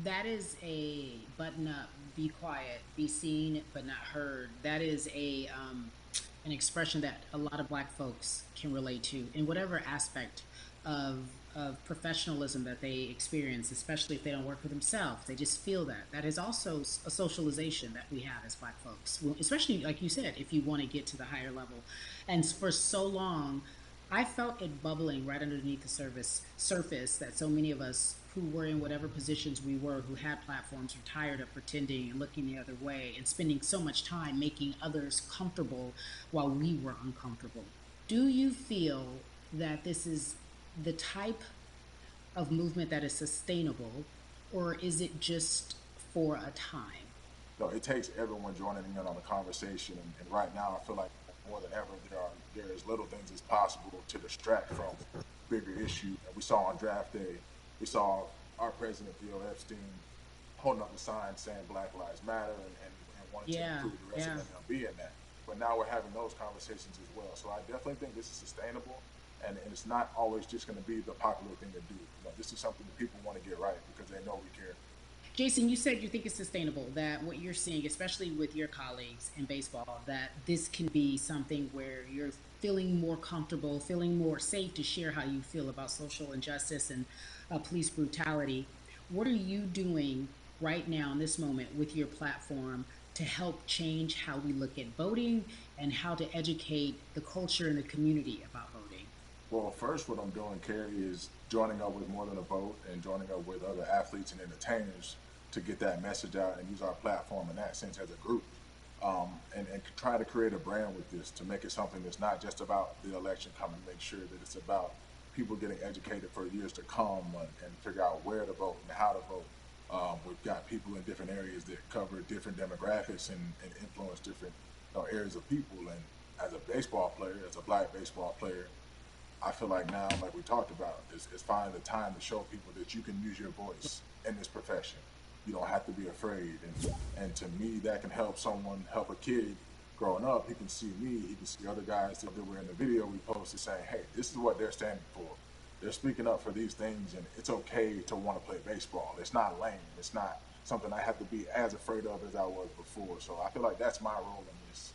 That is a button up, be quiet, be seen but not heard. That is an expression that a lot of black folks can relate to in whatever aspect of professionalism that they experience, especially if they don't work for themselves. They just feel that. That is also a socialization that we have as black folks, especially, like you said, if you want to get to the higher level. And for so long, I felt it bubbling right underneath the surface that so many of us who were in whatever positions we were, who had platforms, were tired of pretending and looking the other way and spending so much time making others comfortable while we were uncomfortable. Do you feel that this is the type of movement that is sustainable, or is it just for a time? No, it takes everyone joining in on the conversation, and right now I feel like more than ever there is little things as possible to distract from bigger issues. And we saw on draft day, we saw our president Theo Epstein holding up a sign saying Black Lives Matter and wanting to include the rest of them being that. But now we're having those conversations as well. So I definitely think this is sustainable, and it's not always just going to be the popular thing to do. This is something that people want to get right because they know we care. Jason, you said you think it's sustainable, that what you're seeing, especially with your colleagues in baseball, that this can be something where you're feeling more comfortable, feeling more safe to share how you feel about social injustice and police brutality. What are you doing right now in this moment with your platform to help change how we look at voting and how to educate the culture and the community about voting? Well, first, what I'm doing, Carrie, is joining up with More Than a Vote and joining up with other athletes and entertainers to get that message out and use our platform in that sense as a group. And try to create a brand with this to make it something that's not just about the election coming, make sure that it's about people getting educated for years to come and figure out where to vote and how to vote. We've got people in different areas that cover different demographics and influence different areas of people. And as a baseball player, as a black baseball player, I feel like now, like we talked about, is finding the time to show people that you can use your voice in this profession. You don't have to be afraid. And to me, that can help a kid growing up. He can see me, he can see other guys that were in the video we posted saying, hey, this is what they're standing for. They're speaking up for these things, and it's okay to want to play baseball. It's not lame. It's not something I have to be as afraid of as I was before. So I feel like that's my role in this.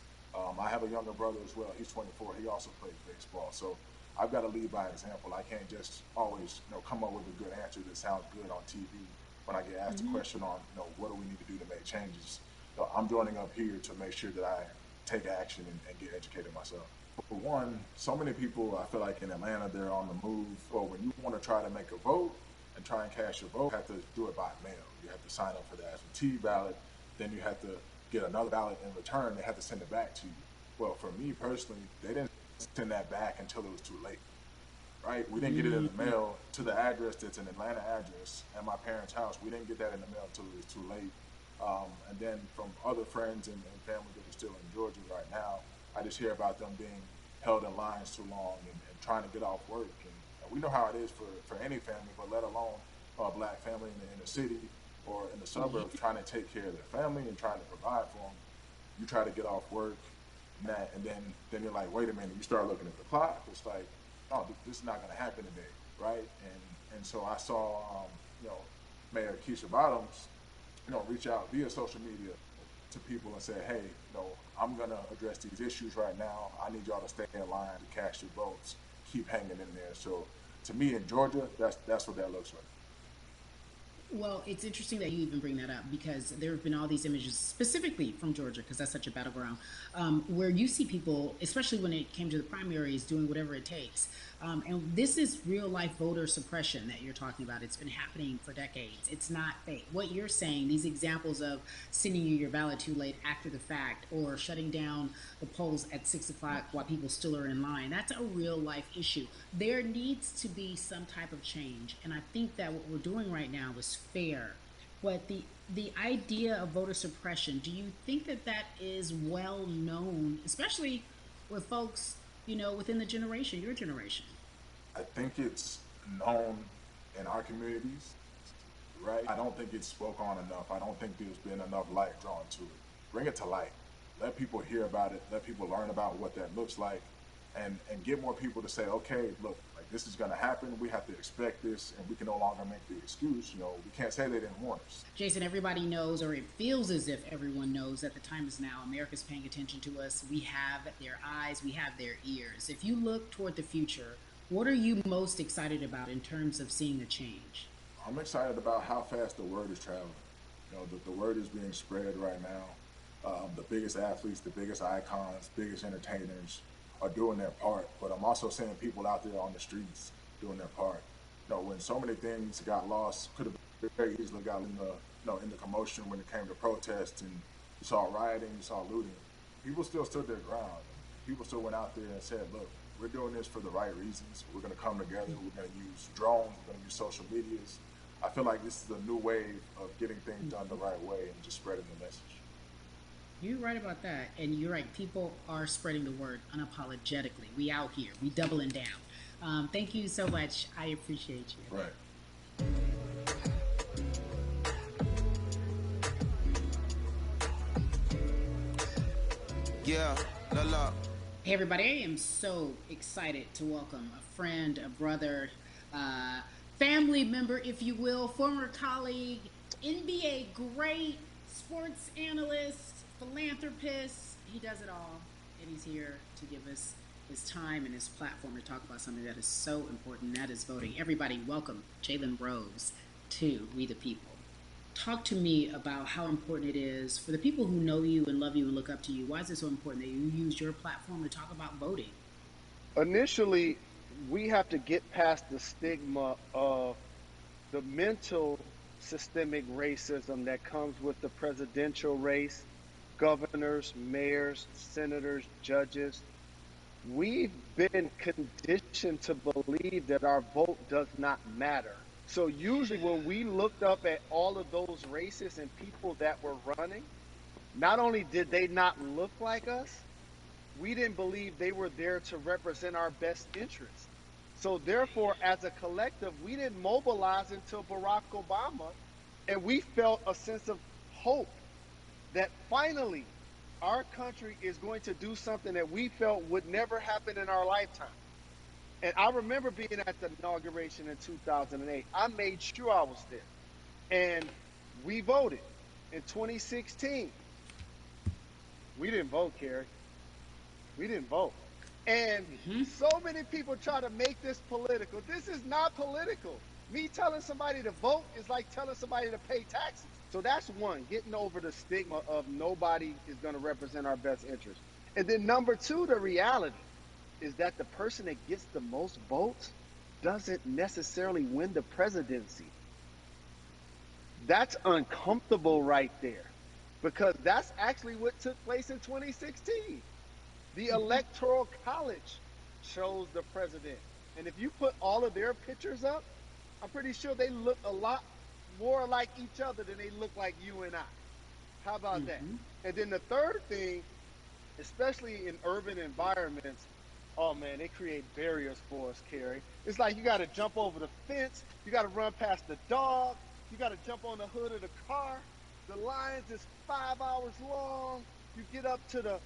I have a younger brother as well. He's 24. He also plays baseball. So I've got to lead by example. I can't just always, come up with a good answer that sounds good on TV. When I get asked a question on, what do we need to do to make changes? I'm joining up here to make sure that I take action and get educated myself. For one, so many people, I feel like in Atlanta, they're on the move. Or when you want to try to make a vote and try and cast your vote, you have to do it by mail. You have to sign up for the absentee ballot. Then you have to get another ballot in return. They have to send it back to you. Well, for me personally, they didn't send that back until it was too late. Right? We didn't get it in the mail to the address that's an Atlanta address at my parents' house. We didn't get that in the mail until it was too late. And then from other friends and family that are still in Georgia right now, I just hear about them being held in lines too long and trying to get off work. And we know how it is for any family, but let alone a black family in the inner city or in the suburbs trying to take care of their family and trying to provide for them. You try to get off work, and then you're like, wait a minute. You start looking at the clock. It's like, oh, this is not going to happen today, right? And so I saw, Mayor Keisha Bottoms, reach out via social media to people and say, hey, I'm going to address these issues right now. I need y'all to stay in line to cast your votes. Keep hanging in there. So to me in Georgia, that's what that looks like. Well, it's interesting that you even bring that up because there have been all these images, specifically from Georgia, because that's such a battleground, where you see people, especially when it came to the primaries, doing whatever it takes. And this is real life voter suppression that you're talking about. It's been happening for decades. It's not fake. What you're saying, these examples of sending you your ballot too late after the fact or shutting down the polls at 6 o'clock while people still are in line, that's a real life issue. There needs to be some type of change. And I think that what we're doing right now is fair. But the idea of voter suppression, do you think that that is well known, especially with folks, within the generation, your generation? I think it's known in our communities, right? I don't think it's spoke on enough. I don't think there's been enough light drawn to it. Bring it to light. Let people hear about it. Let people learn about what that looks like, and get more people to say, okay, look, like this is going to happen. We have to expect this, and we can no longer make the excuse. We can't say they didn't warn us. Jason, everybody knows, or it feels as if everyone knows that the time is now. America's paying attention to us. We have their eyes, we have their ears. If you look toward the future, what are you most excited about in terms of seeing a change? I'm excited about how fast the word is traveling. The word is being spread right now. The biggest athletes, the biggest icons, biggest entertainers are doing their part. But I'm also seeing people out there on the streets doing their part. When so many things got lost, could have very easily got in the commotion when it came to protests, and you saw rioting, you saw looting. People still stood their ground. People still went out there and said, look, we're doing this for the right reasons. We're going to come together. We're going to use drones. We're going to use social medias. I feel like this is a new wave of getting things done the right way and just spreading the message. You're right about that. And you're right. People are spreading the word unapologetically. We out here. We doubling down. Thank you so much. I appreciate you. Right. Yeah, la la. Hey, everybody. I am so excited to welcome a friend, a brother, family member, if you will, former colleague, NBA great, sports analyst, philanthropist. He does it all, and he's here to give us his time and his platform to talk about something that is so important, and that is voting. Everybody, welcome Jalen Rose to We the People. Talk to me about how important it is for the people who know you and love you and look up to you. Why is it so important that you use your platform to talk about voting? Initially, we have to get past the stigma of the mental systemic racism that comes with the presidential race, governors, mayors, senators, judges. We've been conditioned to believe that our vote does not matter. So usually when we looked up at all of those races and people that were running, not only did they not look like us, we didn't believe they were there to represent our best interests. So therefore, as a collective, we didn't mobilize until Barack Obama, and we felt a sense of hope that finally our country is going to do something that we felt would never happen in our lifetime. And I remember being at the inauguration in 2008. I made sure I was there. And we voted in 2016. We didn't vote, Carrie. We didn't vote. And so many people try to make this political. This is not political. Me telling somebody to vote is like telling somebody to pay taxes. So that's one, getting over the stigma of nobody is going to represent our best interest. And then number two, the reality is that the person that gets the most votes doesn't necessarily win the presidency. That's uncomfortable right there, because that's actually what took place in 2016. The Electoral College chose the president. And if you put all of their pictures up, I'm pretty sure they look a lot more like each other than they look like you and I. How about that? And then the third thing, especially in urban environments, oh man, they create barriers for us, Carrie. It's like you got to jump over the fence, you got to run past the dog, you got to jump on the hood of the car. The lines is 5 hours long. You get up to the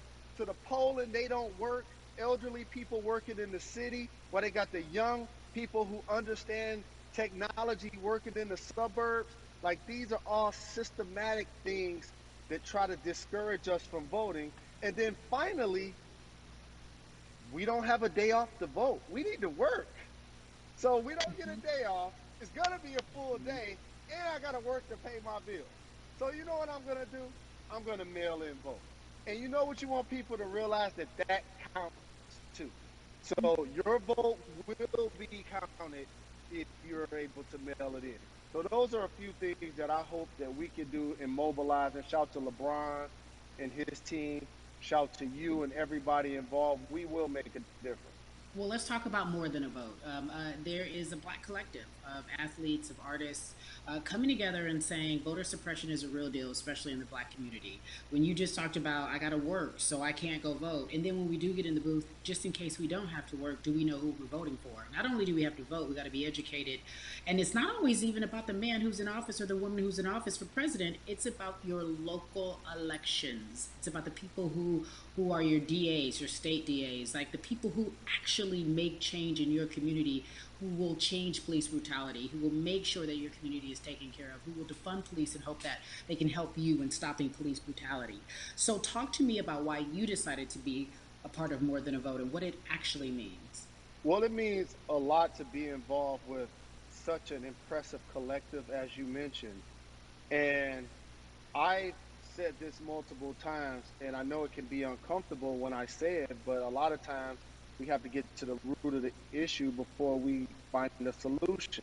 poll and they don't work. Elderly people working in the city, while they got the young people who understand technology working in the suburbs. Like, these are all systematic things that try to discourage us from voting. And then finally, we don't have a day off to vote. We need to work. So we don't get a day off. It's going to be a full day. and I got to work to pay my bills. So you know what I'm going to do? I'm going to mail in vote. And you know what you want people to realize, that that counts too. So your vote will be counted if you're able to mail it in. So those are a few things that I hope that we can do and mobilize. And shout to LeBron and his team. Shout to you and everybody involved. We will make a difference. Well, let's talk about more than a vote. There is a black collective of athletes, of artists coming together and saying voter suppression is a real deal, especially in the black community. When you just talked about, I got to work, so I can't go vote. And then when we do get in the booth, just in case we don't have to work, do we know who we're voting for? Not only do we have to vote, we got to be educated. And it's not always even about the man who's in office or the woman who's in office for president. It's about your local elections. It's about the people who are your DAs, your state DAs, like the people who actually make change in your community, who will change police brutality, who will make sure that your community is taken care of, who will defund police and hope that they can help you in stopping police brutality. So talk to me about why you decided to be a part of More Than a Vote and what it actually means. Well, it means a lot to be involved with such an impressive collective, as you mentioned. And I've said this multiple times, and I know it can be uncomfortable when I say it, but a lot of times we have to get to the root of the issue before we find a solution.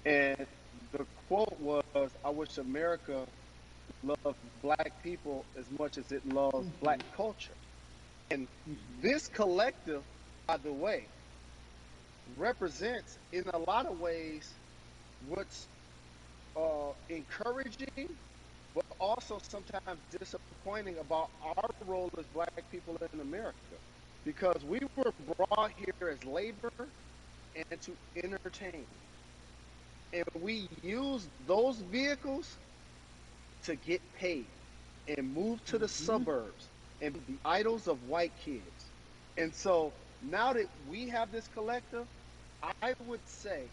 And the quote was, I wish America loved black people as much as it loves black culture. And this collective, by the way, represents in a lot of ways what's encouraging, but also sometimes disappointing about our role as black people in America. Because we were brought here as labor and to entertain. And we use those vehicles to get paid and move to the suburbs and be the idols of white kids. And so now that we have this collective, I would say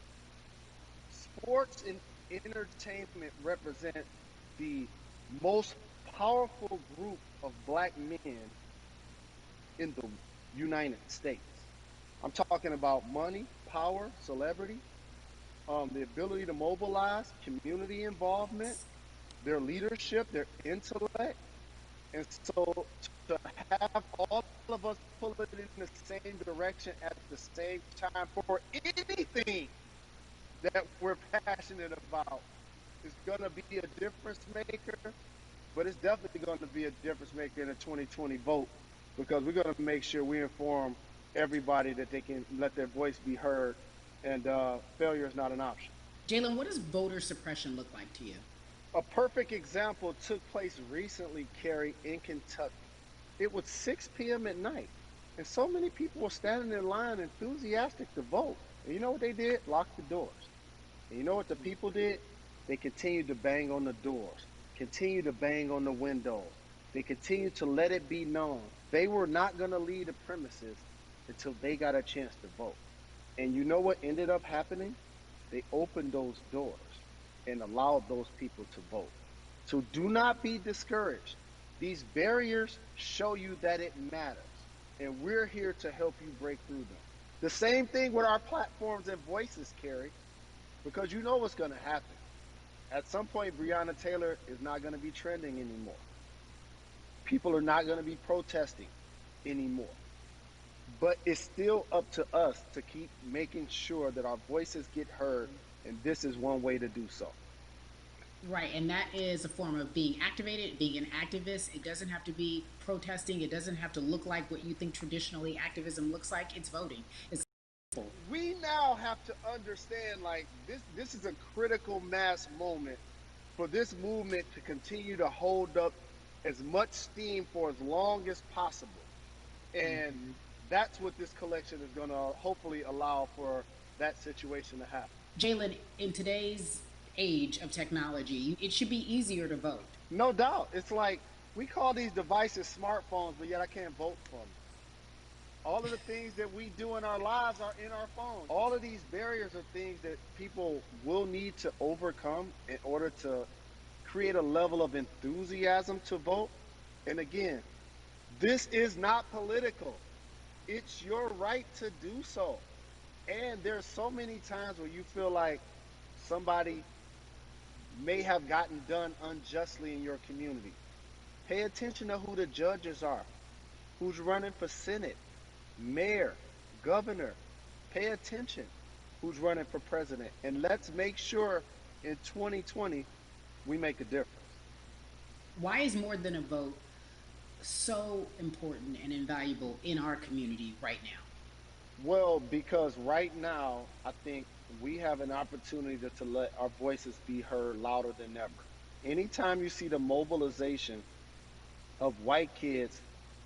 sports and entertainment represent the most powerful group of black men in the United States. I'm talking about money, power, celebrity, the ability to mobilize, community involvement, their leadership, their intellect. And so to have all of us pull it in the same direction at the same time for anything that we're passionate about is going to be a difference maker, but it's definitely going to be a difference maker in the 2020 vote, because we're going to make sure we inform everybody that they can let their voice be heard, and failure is not an option. Jalen, what does voter suppression look like to you? A perfect example took place recently, Carrie, in Kentucky. It was 6 p.m. at night, and so many people were standing in line enthusiastic to vote. And you know what they did? Locked the doors. And you know what the people did? They continued to bang on the doors, continued to bang on the windows. They continued to let it be known they were not going to leave the premises until they got a chance to vote. And you know what ended up happening? They opened those doors and allowed those people to vote. So do not be discouraged. These barriers show you that it matters, and we're here to help you break through them. The same thing with our platforms and voices, Carrie, because you know what's going to happen. At some point, Breonna Taylor is not going to be trending anymore. People are not going to be protesting anymore. But it's still up to us to keep making sure that our voices get heard, and this is one way to do so. Right, and that is a form of being activated, being an activist. It doesn't have to be protesting. It doesn't have to look like what you think traditionally activism looks like. It's voting. We now have to understand, like, this is a critical mass moment for this movement to continue to hold up as much steam for as long as possible. And that's what this collection is going to hopefully allow for that situation to happen. Jalen, in today's age of technology, it should be easier to vote. No doubt. It's like we call these devices smartphones, but yet I can't vote from them. All of the things that we do in our lives are in our phones. All of these barriers are things that people will need to overcome in order to create a level of enthusiasm to vote. And again, this is not political. It's your right to do so. And there's so many times where you feel like somebody may have gotten done unjustly in your community. Pay attention to who the judges are, who's running for Senate, mayor, governor. Pay attention who's running for president. And let's make sure in 2020 we make a difference. Why is more than a vote so important and invaluable in our community right now? Well, because right now, I think we have an opportunity to let our voices be heard louder than ever. Anytime you see the mobilization of white kids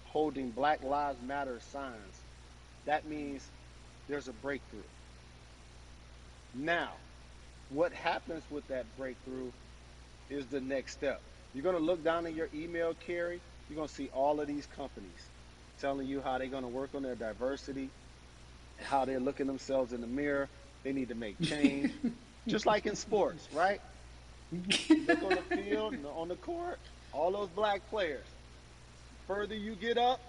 holding Black Lives Matter signs, that means there's a breakthrough. Now, what happens with that breakthrough is the next step. You're going to look down in your email, Carrie, you're going to see all of these companies telling you how they're going to work on their diversity, how they're looking themselves in the mirror. They need to make change. Just like in sports, right? Look on the field, on the court, all those black players. The further you get up,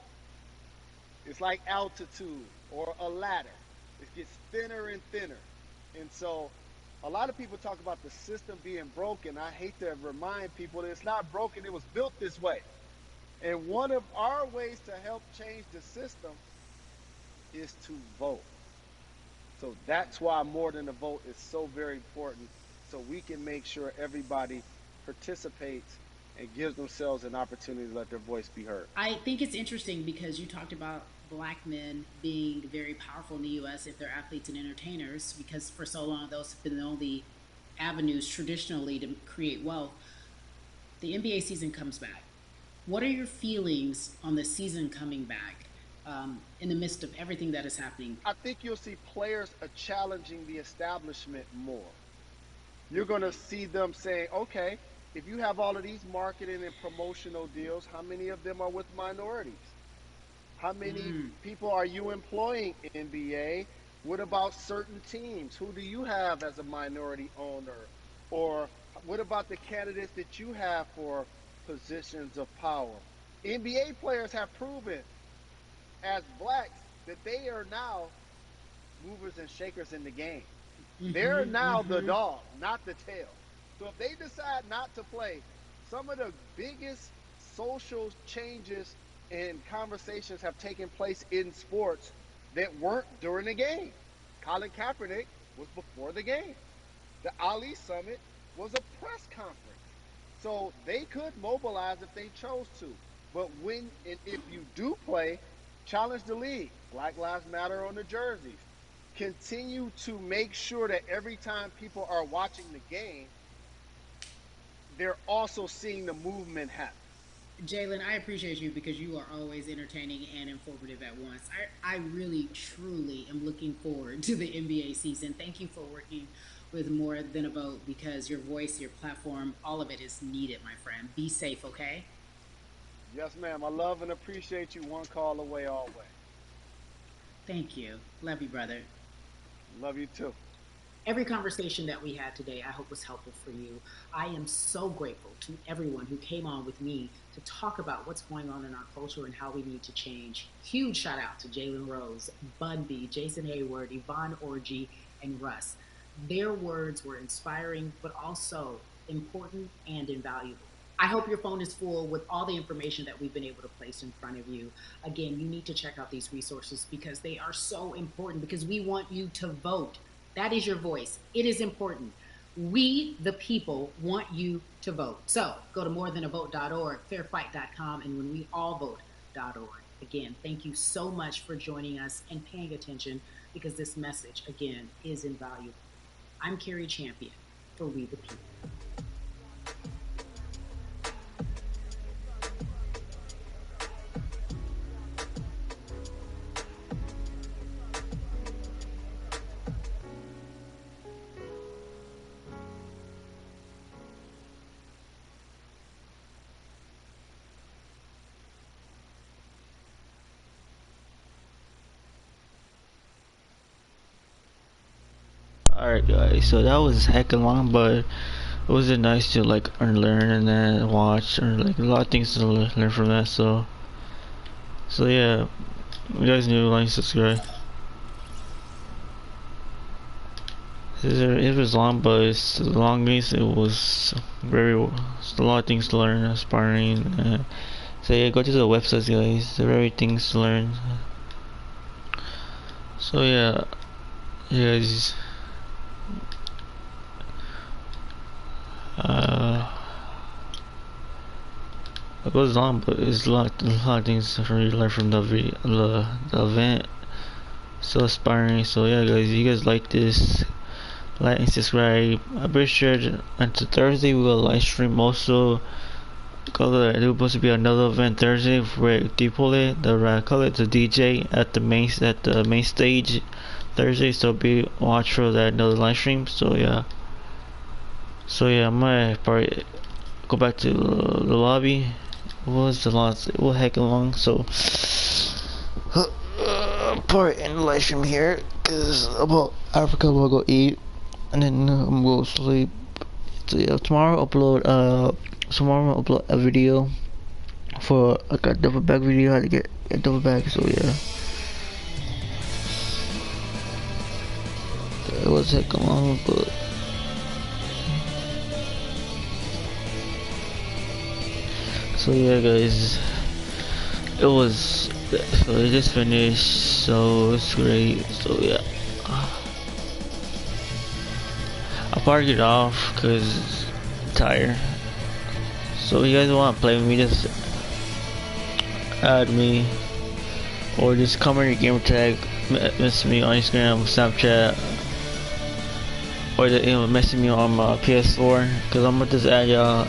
it's like altitude or a ladder. It gets thinner and thinner. And so a lot of people talk about the system being broken. I hate to remind people that it's not broken. It was built this way. And one of our ways to help change the system is to vote. So that's why more than a vote is so very important, so we can make sure everybody participates and gives themselves an opportunity to let their voice be heard. I think it's interesting because you talked about black men being very powerful in the U.S. if they're athletes and entertainers, because for so long those have been the only avenues traditionally to create wealth. The NBA season comes back. What are your feelings on the season coming back in the midst of everything that is happening? I think you'll see players are challenging the establishment more. You're going to see them saying, okay, if you have all of these marketing and promotional deals, how many of them are with minorities? How many people are you employing in NBA? What about certain teams? Who do you have as a minority owner? Or what about the candidates that you have for positions of power? NBA players have proven as blacks that they are now movers and shakers in the game. They're now the dog, not the tail. So if they decide not to play, some of the biggest social changes and conversations have taken place in sports that weren't during the game. Colin Kaepernick was before the game. The Ali Summit was a press conference. So they could mobilize if they chose to. But when and if you do play, challenge the league. Black Lives Matter on the jerseys. Continue to make sure that every time people are watching the game, they're also seeing the movement happen. Jalen, I appreciate you because you are always entertaining and informative at once. I really, truly am looking forward to the NBA season. Thank you for working with More Than a Vote because your voice, your platform, all of it is needed, my friend. Be safe, okay? Yes, ma'am. I love and appreciate you. One call away, always. Thank you. Love you, brother. Love you too. Every conversation that we had today, I hope was helpful for you. I am so grateful to everyone who came on with me to talk about what's going on in our culture and how we need to change. Huge shout out to Jalen Rose, Bun B, Jason Hayward, Yvonne Orgy, and Russ. Their words were inspiring, but also important and invaluable. I hope your phone is full with all the information that we've been able to place in front of you. Again, you need to check out these resources because they are so important because we want you to vote. That is your voice. It is important. We, the people, want you to vote. So go to morethanavote.org, fairfight.com, and whenweallvote.org. Again, thank you so much for joining us and paying attention because this message, again, is invaluable. I'm Carrie Champion for We the People. Alright guys, so that was hecka long, but it was nice to like learn and then watch, or like a lot of things to learn from that. So yeah, you guys need to like, subscribe. It was long, but it's the longest. It was it's a lot of things to learn, aspiring. So yeah, go to the websites, guys. There are very things to learn. So yeah, guys. It goes on, but it's a lot of things to really learn from the video, the event. So aspiring. So yeah, guys, you guys like this, like and subscribe. I'm pretty sure until Thursday we will live stream also. There's supposed to be another event Thursday where Dipole, the DJ at the main stage Thursday. So be watch for that another live stream. So yeah. I'm gonna probably go back to the lobby. It was a lot. It was heck long. So probably end the live stream here because about Africa will go eat and then I'm gonna go sleep. So yeah, tomorrow I'll upload a video for like a double bag video, how to get a double bag. So yeah, it was heck long, but so yeah, guys, so it just finished, so it's great. So yeah, I'll probably get off because I'm tired. So if you guys want to play with me, just add me or just comment your gamer tag, message me on Instagram, Snapchat, or message me on my PS4 because I'm gonna just add y'all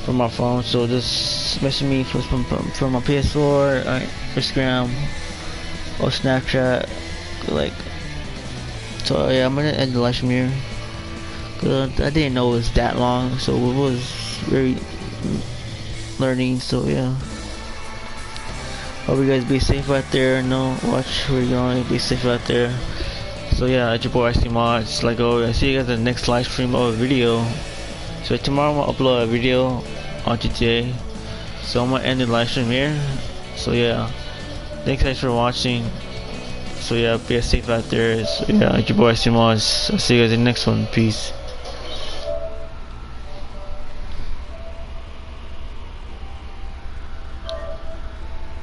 from my phone. So just message me from my PS4, Instagram, or Snapchat. Like, so yeah, I'm gonna end the live stream here. Cause I didn't know it was that long, so it was very learning. So yeah, hope you guys be safe out there. Watch where you're going. Be safe out there. So yeah, it's your boy Rezify Modz. Like always, I see you guys in the next live stream or video. So tomorrow I'm gonna upload a video on GTA. So I'm gonna end the live stream here. So yeah, thanks guys for watching. So yeah, be safe out there. So yeah, it's your boy Rezify Modz. I'll see you guys in the next one. Peace.